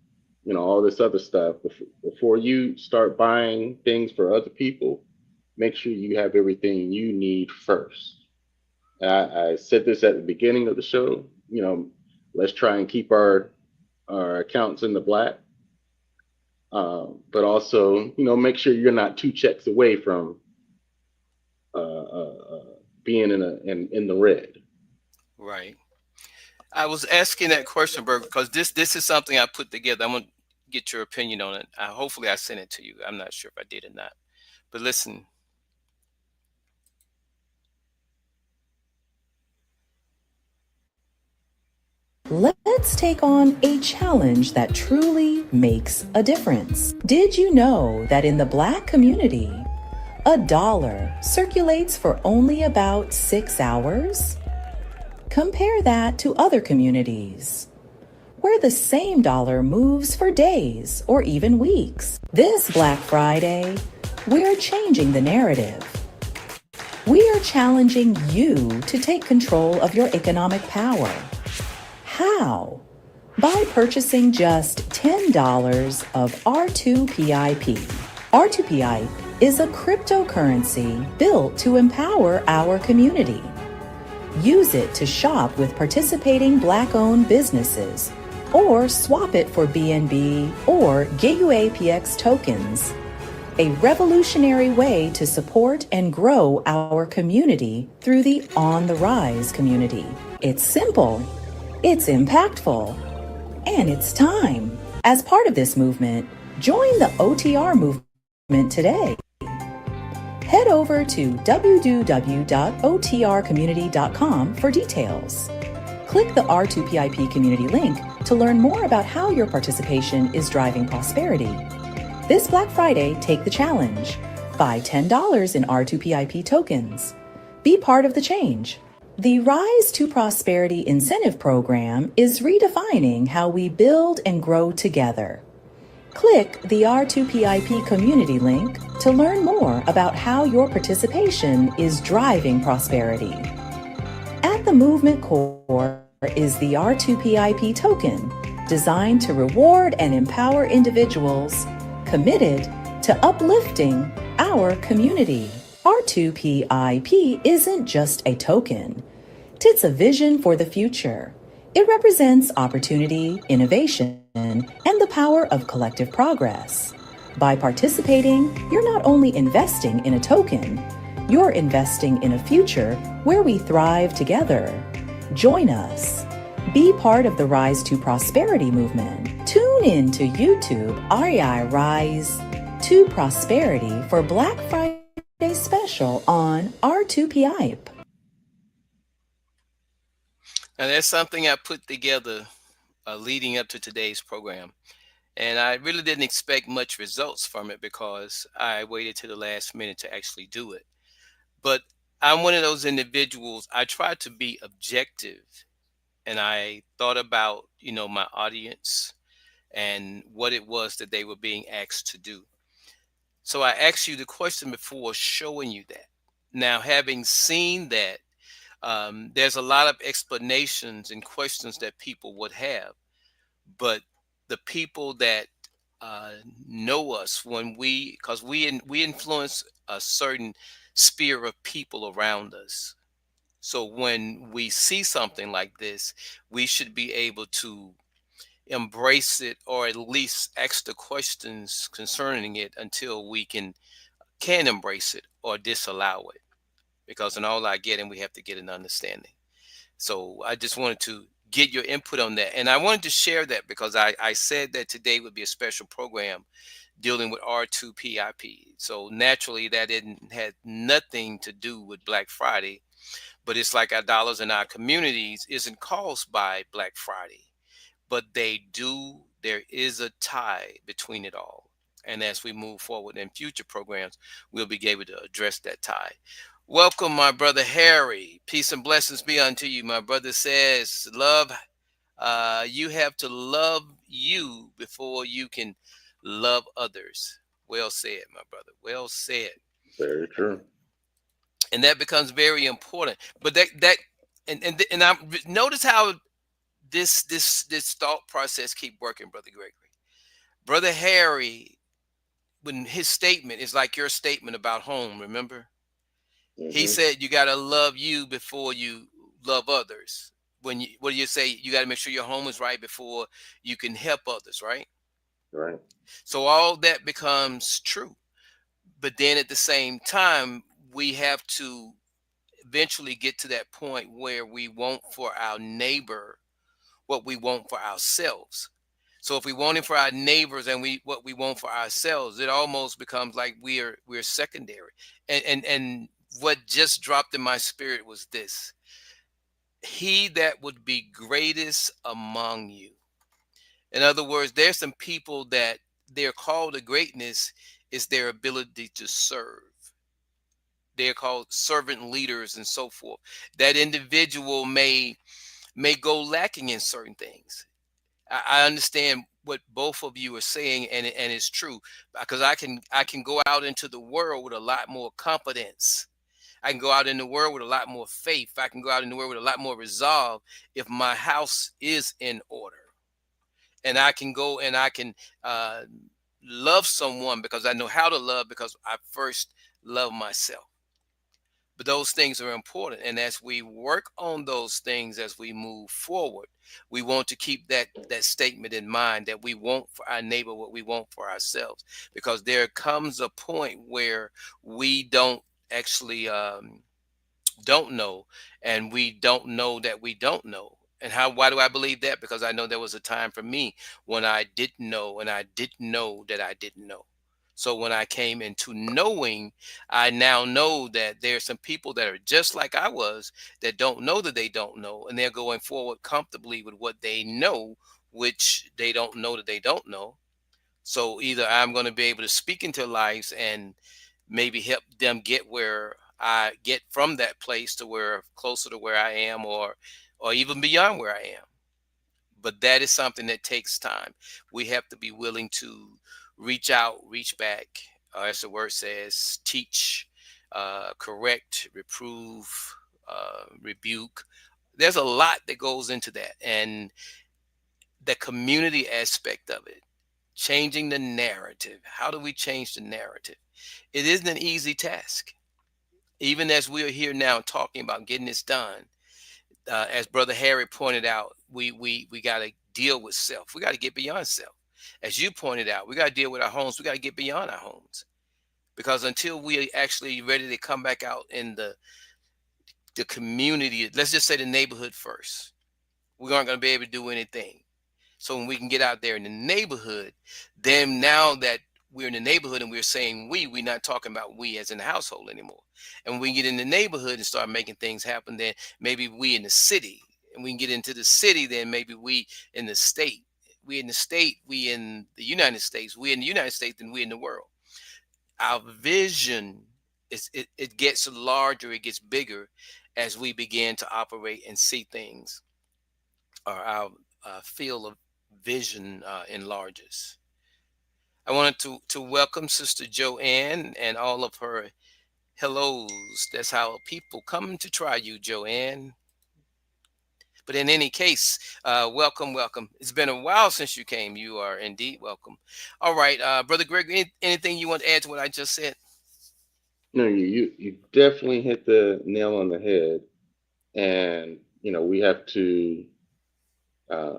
and all this other stuff. Before you start buying things for other people, make sure you have everything you need first. I said this at the beginning of the show. Let's try and keep our accounts in the black, but also make sure you're not 2 checks away from being in the red. Right. I was asking that question, Berg, because this is something I put together. I'm gonna get your opinion on it. Hopefully, I sent it to you. I'm not sure if I did or not. But listen, Let's take on a challenge that truly makes a difference. Did you know that in the Black community, a dollar circulates for only about 6 hours? Compare that to other communities, where the same dollar moves for days or even weeks. This Black Friday, we're changing the narrative. We are challenging you to take control of your economic power. How? By purchasing just $10 of R2PIP. R2PIP is a cryptocurrency built to empower our community. Use it to shop with participating Black-owned businesses, or swap it for BNB or GUAPX tokens. A revolutionary way to support and grow our community through the On the Rise community. It's simple, it's impactful, and it's time. As part of this movement, join the OTR movement today. Head over to www.otrcommunity.com for details. Click the R2PIP community link to learn more about how your participation is driving prosperity. This Black Friday, take the challenge. Buy $10 in R2PIP tokens. Be part of the change. The Rise to Prosperity Incentive Program is redefining how we build and grow together. Click the R2PIP community link to learn more about how your participation is driving prosperity. At the movement core is the R2PIP token, designed to reward and empower individuals committed to uplifting our community. R2PIP isn't just a token, it's a vision for the future. It represents opportunity, innovation, and the power of collective progress. By participating, you're not only investing in a token, you're investing in a future where we thrive together. Join us. Be part of the Rise to Prosperity movement. Tune in to YouTube REI Rise to Prosperity for Black Friday special on R2PIP. now there's something I put together leading up to today's program. And I really didn't expect much results from it because I waited to the last minute to actually do it. But I'm one of those individuals, I try to be objective, and I thought about, my audience and what it was that they were being asked to do. So I asked you the question before showing you that. Now, having seen that, there's a lot of explanations and questions that people would have, but the people that know us, when because we influence a certain sphere of people around us. So when we see something like this, we should be able to embrace it, or at least ask the questions concerning it until we can embrace it or disallow it. Because in all I get, and we have to get an understanding. So I just wanted to get your input on that. And I wanted to share that because I said that today would be a special program dealing with R2PIP. So naturally, that didn't had nothing to do with Black Friday, but it's like our dollars in our communities isn't caused by Black Friday, but they do. There is a tie between it all. And as we move forward in future programs, we'll be able to address that tie. Welcome, my brother Harry. Peace and blessings be unto you. My brother says, love, you have to love you before you can love others. Well said, my brother. Well said. Very true. And that becomes very important. But and I notice how this thought process keep working, brother Gregory. Brother Harry, when his statement is like your statement about home, remember? He Hmm. said you got to love you before you love others. When you, what do you say? You got to make sure your home is right before you can help others, right? Right. So all that becomes true. But then at the same time, we have to eventually get to that point where we want for our neighbor what we want for ourselves. So if we want it for our neighbors and what we want for ourselves, it almost becomes like we're secondary. And what just dropped in my spirit was this: he that would be greatest among you. In other words, there's some people that their call to greatness is their ability to serve. They're called servant leaders and so forth. That individual may go lacking in certain things. I understand what both of you are saying, and it's true, because I can go out into the world with a lot more confidence. I can go out in the world with a lot more faith. I can go out in the world with a lot more resolve if my house is in order. And I can go and I can uh, love someone because I know how to love, because I first love myself. But those things are important, and as we work on those things as we move forward, we want to keep that statement in mind, that we want for our neighbor what we want for ourselves, because there comes a point where we actually don't know, and we don't know that we don't know. And why do I believe that? Because I know there was a time for me when I didn't know, and I didn't know that I didn't know. So when I came into knowing, I now know that there's some people that are just like I was, that don't know that they don't know, and they're going forward comfortably with what they know, which they don't know that they don't know. So either I'm going to be able to speak into lives and maybe help them get where I get from that place to where closer to where I am, or even beyond where I am. But that is something that takes time. We have to be willing to reach out, reach back, as the word says, teach, correct, reprove, rebuke. There's a lot that goes into that, and the community aspect of it, changing the narrative. How do we change the narrative? It isn't an easy task. Even as we are here now talking about getting this done, as Brother Harry pointed out, we got to deal with self. We got to get beyond self. As you pointed out, we got to deal with our homes. We got to get beyond our homes, because until we are actually ready to come back out in the community, let's just say the neighborhood first, we aren't going to be able to do anything. So when we can get out there in the neighborhood, then now that we're in the neighborhood and we're saying we're not talking about we as in the household anymore. And when we get in the neighborhood and start making things happen, then maybe we in the city. And we can get into the city, then maybe we in the state. We in the state, we in the United States. We in the United States, then we in the world. Our vision it gets larger, it gets bigger as we begin to operate and see things, or our field of vision enlarges. I wanted to welcome Sister Joanne and all of her hellos. That's how people come to try you, Joanne. But in any case, welcome, welcome. It's been a while since you came. You are indeed welcome. All right, Brother Greg, anything you want to add to what I just said? No, you definitely hit the nail on the head, and we have to uh,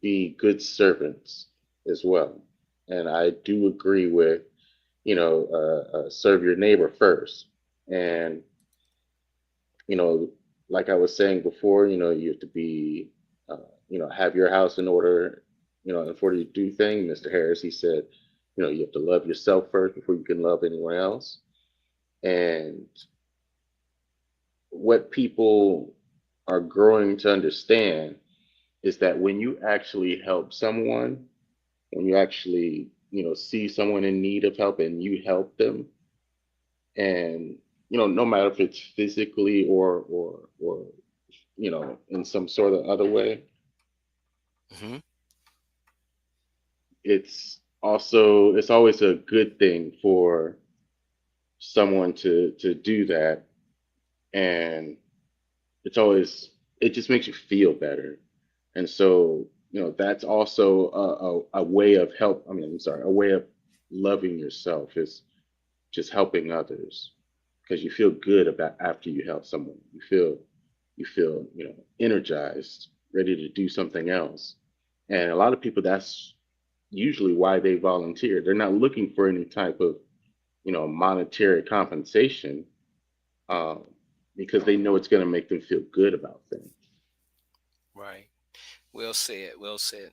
be good servants as well. And I do agree with serve your neighbor first, and you know, like I was saying before, you have to be, have your house in order, in order to do things. Mr. Harris, he said, you have to love yourself first before you can love anyone else. And what people are growing to understand is that when you actually help someone, when you actually, see someone in need of help and you help them, and no matter if it's physically or in some sort of other way, Hmm. it's always a good thing for someone to do that, and it just makes you feel better. And so that's also a way of a way of loving yourself, is just helping others, because you feel good about after you help someone. You feel energized, ready to do something else. And a lot of people, that's usually why they volunteer. They're not looking for any type of monetary compensation, um, because they know it's going to make them feel good about things. Right. Well said. Well said.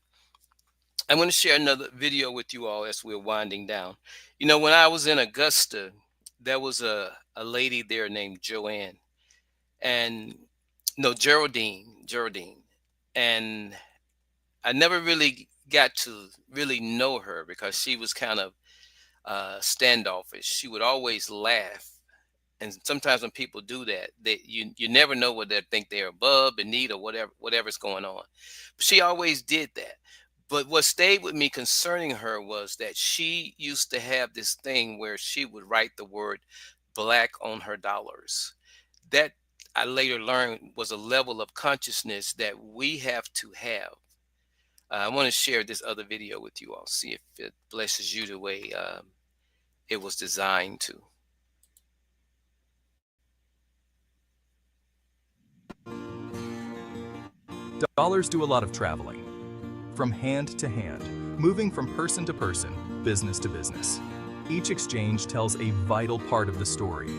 I want to share another video with you all as we're winding down. You know, when I was in Augusta, there was a lady there named Joanne, and no, Geraldine. And I never really got to really know her because she was kind of standoffish. She would always laugh. And sometimes when people do that, you never know whether they think they're above, beneath, or whatever's going on. But she always did that. But what stayed with me concerning her was that she used to have this thing where she would write the word black on her dollars. That I later learned was a level of consciousness that we have to have. I want to share this other video with you all, see if it blesses you the way it was designed to. Dollars do a lot of traveling, from hand to hand, moving from person to person, business to business. Each exchange tells a vital part of the story.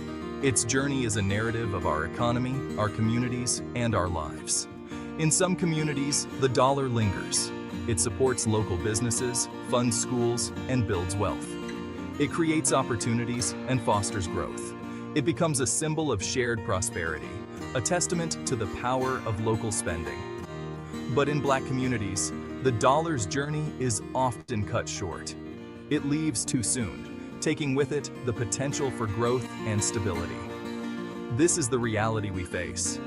Its journey is a narrative of our economy, our communities, and our lives. In some communities, the dollar lingers. It supports local businesses, funds schools, and builds wealth. It creates opportunities and fosters growth. It becomes a symbol of shared prosperity, a testament to the power of local spending. But in Black communities, the dollar's journey is often cut short. It leaves too soon, taking with it the potential for growth and stability. This is the reality we face.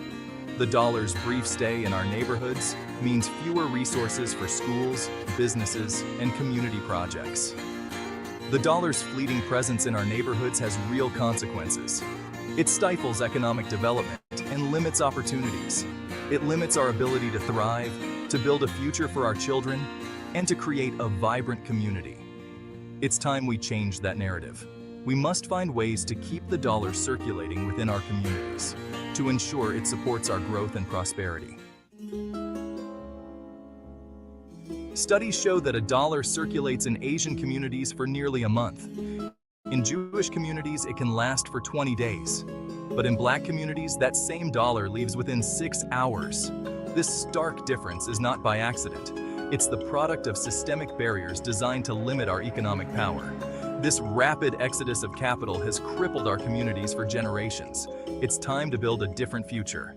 The dollar's brief stay in our neighborhoods means fewer resources for schools, businesses, and community projects. The dollar's fleeting presence in our neighborhoods has real consequences. It stifles economic development and limits opportunities. It limits our ability to thrive, to build a future for our children, and to create a vibrant community. It's time we change that narrative. We must find ways to keep the dollar circulating within our communities, to ensure it supports our growth and prosperity. Studies show that a dollar circulates in Asian communities for nearly a month. In Jewish communities, it can last for 20 days. But in Black communities, that same dollar leaves within 6 hours. This stark difference is not by accident. It's the product of systemic barriers designed to limit our economic power. This rapid exodus of capital has crippled our communities for generations. It's time to build a different future.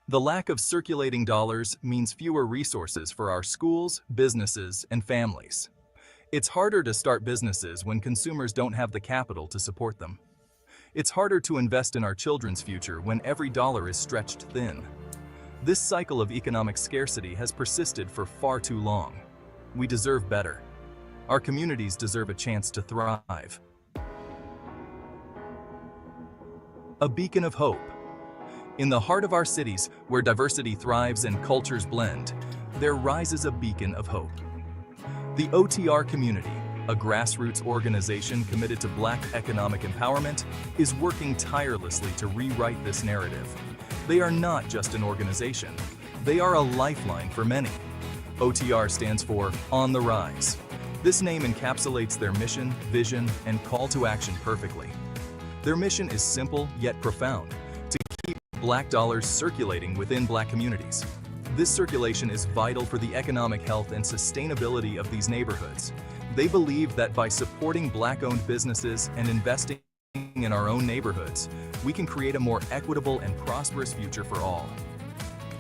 The lack of circulating dollars means fewer resources for our schools, businesses, and families. It's harder to start businesses when consumers don't have the capital to support them. It's harder to invest in our children's future when every dollar is stretched thin. This cycle of economic scarcity has persisted for far too long. We deserve better. Our communities deserve a chance to thrive. A beacon of hope. In the heart of our cities, where diversity thrives and cultures blend, there rises a beacon of hope. The OTR community, a grassroots organization committed to Black economic empowerment, is working tirelessly to rewrite this narrative. They are not just an organization. They are a lifeline for many. OTR stands for On the Rise. This name encapsulates their mission, vision, and call to action perfectly. Their mission is simple yet profound: to keep Black dollars circulating within Black communities. This circulation is vital for the economic health and sustainability of these neighborhoods. They believe that by supporting Black-owned businesses and investing in our own neighborhoods, we can create a more equitable and prosperous future for all.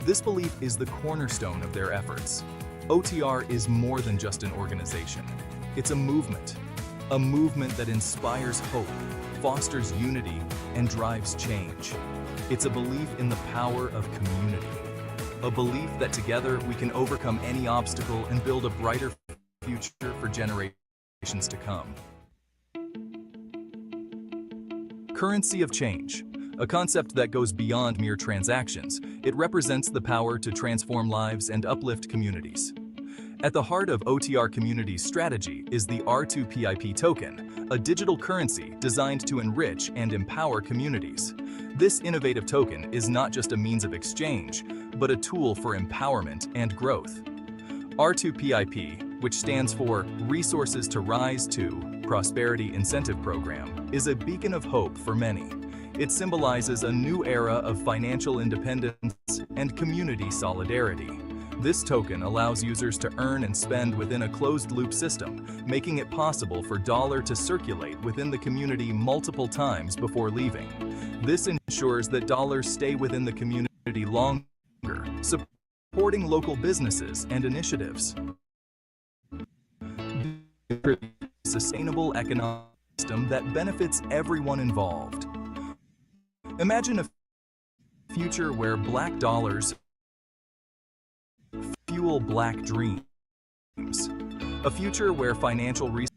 This belief is the cornerstone of their efforts. OTR is more than just an organization. It's a movement that inspires hope, fosters unity, and drives change. It's a belief in the power of community. A belief that together we can overcome any obstacle and build a brighter future for generations to come. Currency of change, a concept that goes beyond mere transactions. It represents the power to transform lives and uplift communities. At the heart of OTR Community's strategy is the R2PIP token, a digital currency designed to enrich and empower communities. This innovative token is not just a means of exchange, but a tool for empowerment and growth. R2PIP, which stands for Resources to Rise to Prosperity Incentive Program, is a beacon of hope for many. It symbolizes a new era of financial independence and community solidarity. This token allows users to earn and spend within a closed-loop system, making it possible for dollar to circulate within the community multiple times before leaving. This ensures that dollars stay within the community longer, supporting local businesses and initiatives. Sustainable economic system that benefits everyone involved. Imagine a future where black dollars fuel black dreams. A future where financial resources.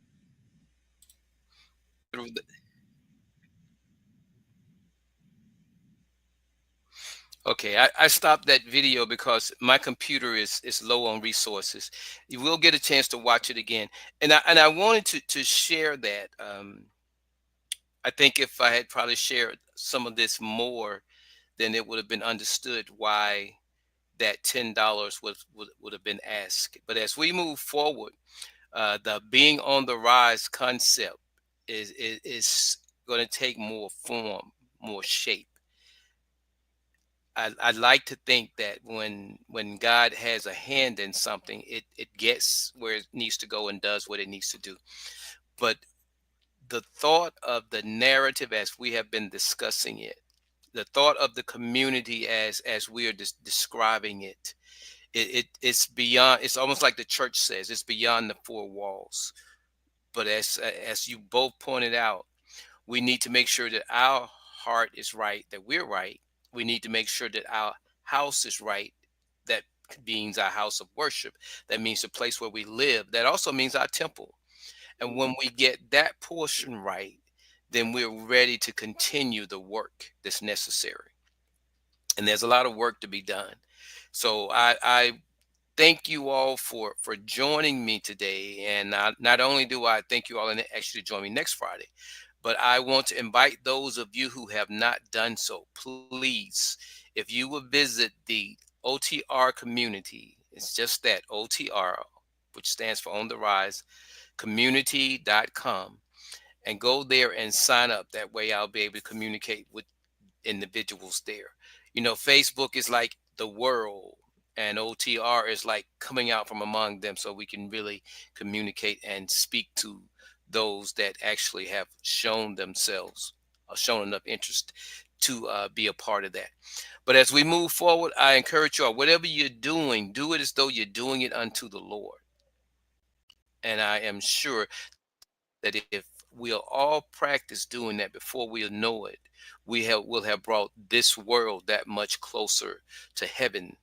Okay, I stopped that video because my computer is low on resources. You will get a chance to watch it again, and I wanted to share that. I think if I had probably shared some of this more, then it would have been understood why that $10 would have been asked. But as we move forward, the being on the rise concept is going to take more form, more shape. I'd like to think that when God has a hand in something, it gets where it needs to go and does what it needs to do. But the thought of the narrative as we have been discussing it, the thought of the community as we are describing it, it's beyond. It's almost like the church says, it's beyond the four walls. But as you both pointed out, we need to make sure that our heart is right, that we're right. We need to make sure that our house is right. That means our house of worship. That means the place where we live. That also means our temple. And when we get that portion right, then we're ready to continue the work that's necessary. And there's a lot of work to be done. So I thank you all for joining me today. And not only do I thank you all and ask you to join me next Friday, but I want to invite those of you who have not done so, please, if you will visit the OTR community, it's just that OTR, which stands for On the Rise, community.com, and go there and sign up. That way I'll be able to communicate with individuals there. You know, Facebook is like the world, and OTR is like coming out from among them, so we can really communicate and speak to those that actually have shown themselves or shown enough interest to be a part of that. But as we move forward, I encourage you all, whatever you're doing, do it as though you're doing it unto the Lord. And I am sure that if we'll all practice doing that, before we'll know it, will have brought this world that much closer to heaven,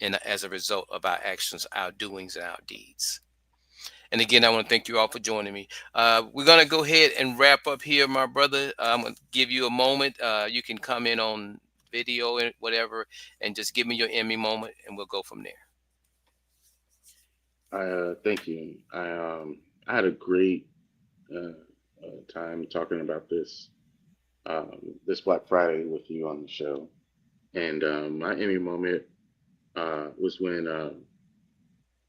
and as a result of our actions, our doings, and our deeds. And again, I want to thank you all for joining me. We're going to go ahead and wrap up here, my brother. I'm going to give you a moment. You can come in on video and whatever, and just give me your Emmy moment, and we'll go from there. Thank you. I had a great time talking about this Black Friday with you on the show, and my Emmy moment was when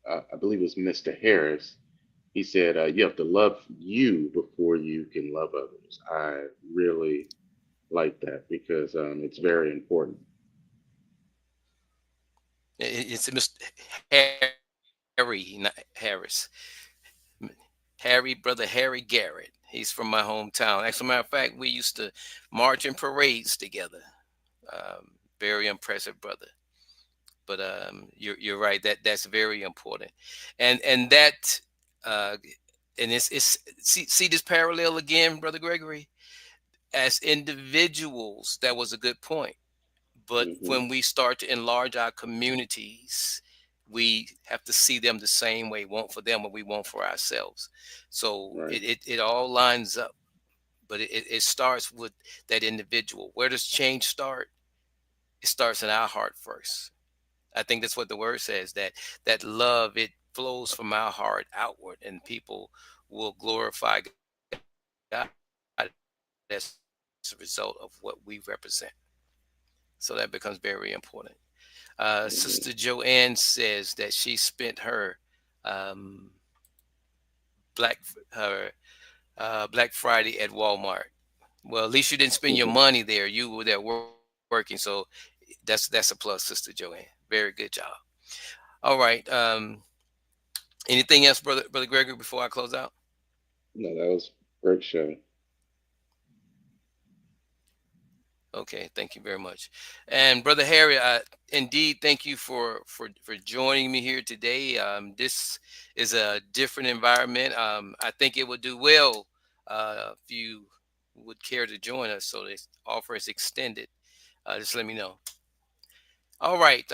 I believe it was Mr. Harris. He said, "You have to love you before you can love others." I really like that because it's very important. It's Mr. Harry, not Harris. Harry, brother Harry Garrett. He's from my hometown. As a matter of fact, we used to march in parades together. Very impressive brother. But you're right. That's very important, and that and it's see this parallel again, brother Gregory. As individuals, that was a good point. But when we start to enlarge our communities, we have to see them the same way, want for them what we want for ourselves. So Right. it all lines up, but it starts with that individual. Where does change start? It starts in our heart first. I think that's what the word says, that love, it flows from our heart outward, and people will glorify God as a result of what we represent. So that becomes very important. Sister Joanne says that she spent her um, Black her Black Friday at Walmart. Well, at least you didn't spend your money there. You were there working, so that's a plus, Sister Joanne. Very good job. All right. Anything else, brother Gregory, before I close out? No, that was a great show. Okay, thank you very much. And brother Harry, indeed, thank you for joining me here today. This is a different environment. I think it would do well if you would care to join us. So this offer is extended. Just let me know. All right.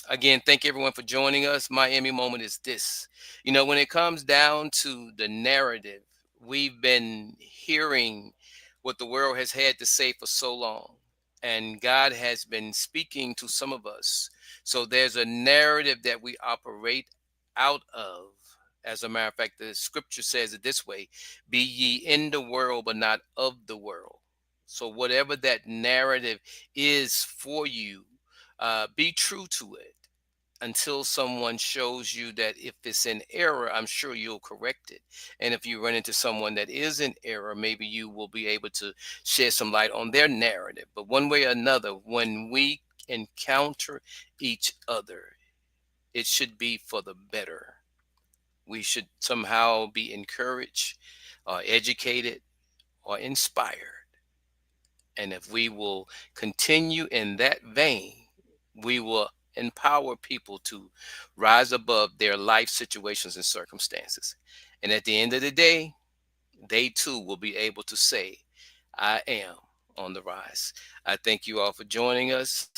Again, thank everyone for joining us. My Emmy moment is this. You know, when it comes down to the narrative, we've been hearing what the world has had to say for so long. And God has been speaking to some of us. So there's a narrative that we operate out of. As a matter of fact, the scripture says it this way: be ye in the world, but not of the world. So, whatever that narrative is for you, be true to it until someone shows you that if it's in error, I'm sure you'll correct it. And if you run into someone that is in error, maybe you will be able to shed some light on their narrative. But one way or another, when we encounter each other, it should be for the better. We should somehow be encouraged or educated or inspired. And if we will continue in that vein, we will empower people to rise above their life situations and circumstances. And at the end of the day, they too will be able to say, I am on the rise. I thank you all for joining us.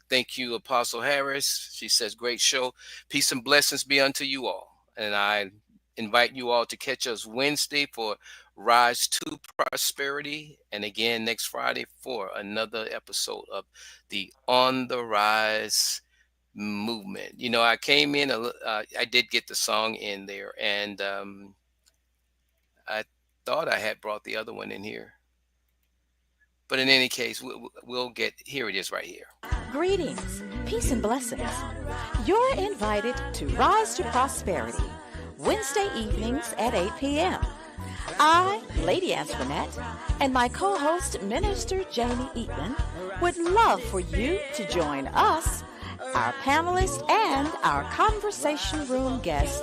Thank you, Apostle Harris. She says, great show. Peace and blessings be unto you all. And I invite you all to catch us Wednesday for Rise to Prosperity. And again, next Friday for another episode of the On the Rise movement. You know, I came in, I did get the song in there, and I thought I had brought the other one in here. But in any case, we'll get, here it is right here. Greetings, peace and blessings. You're invited to Rise to Prosperity, Wednesday evenings at 8 p.m. I, Lady Antoinette, and my co-host, Minister Jamie Eatman, would love for you to join us, our panelists, and our conversation room guests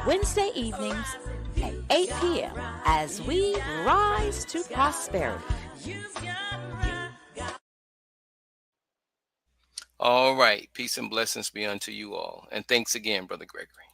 Wednesday evenings at 8 p.m. as we rise to prosperity. All right. Peace and blessings be unto you all. And thanks again, Brother Gregory.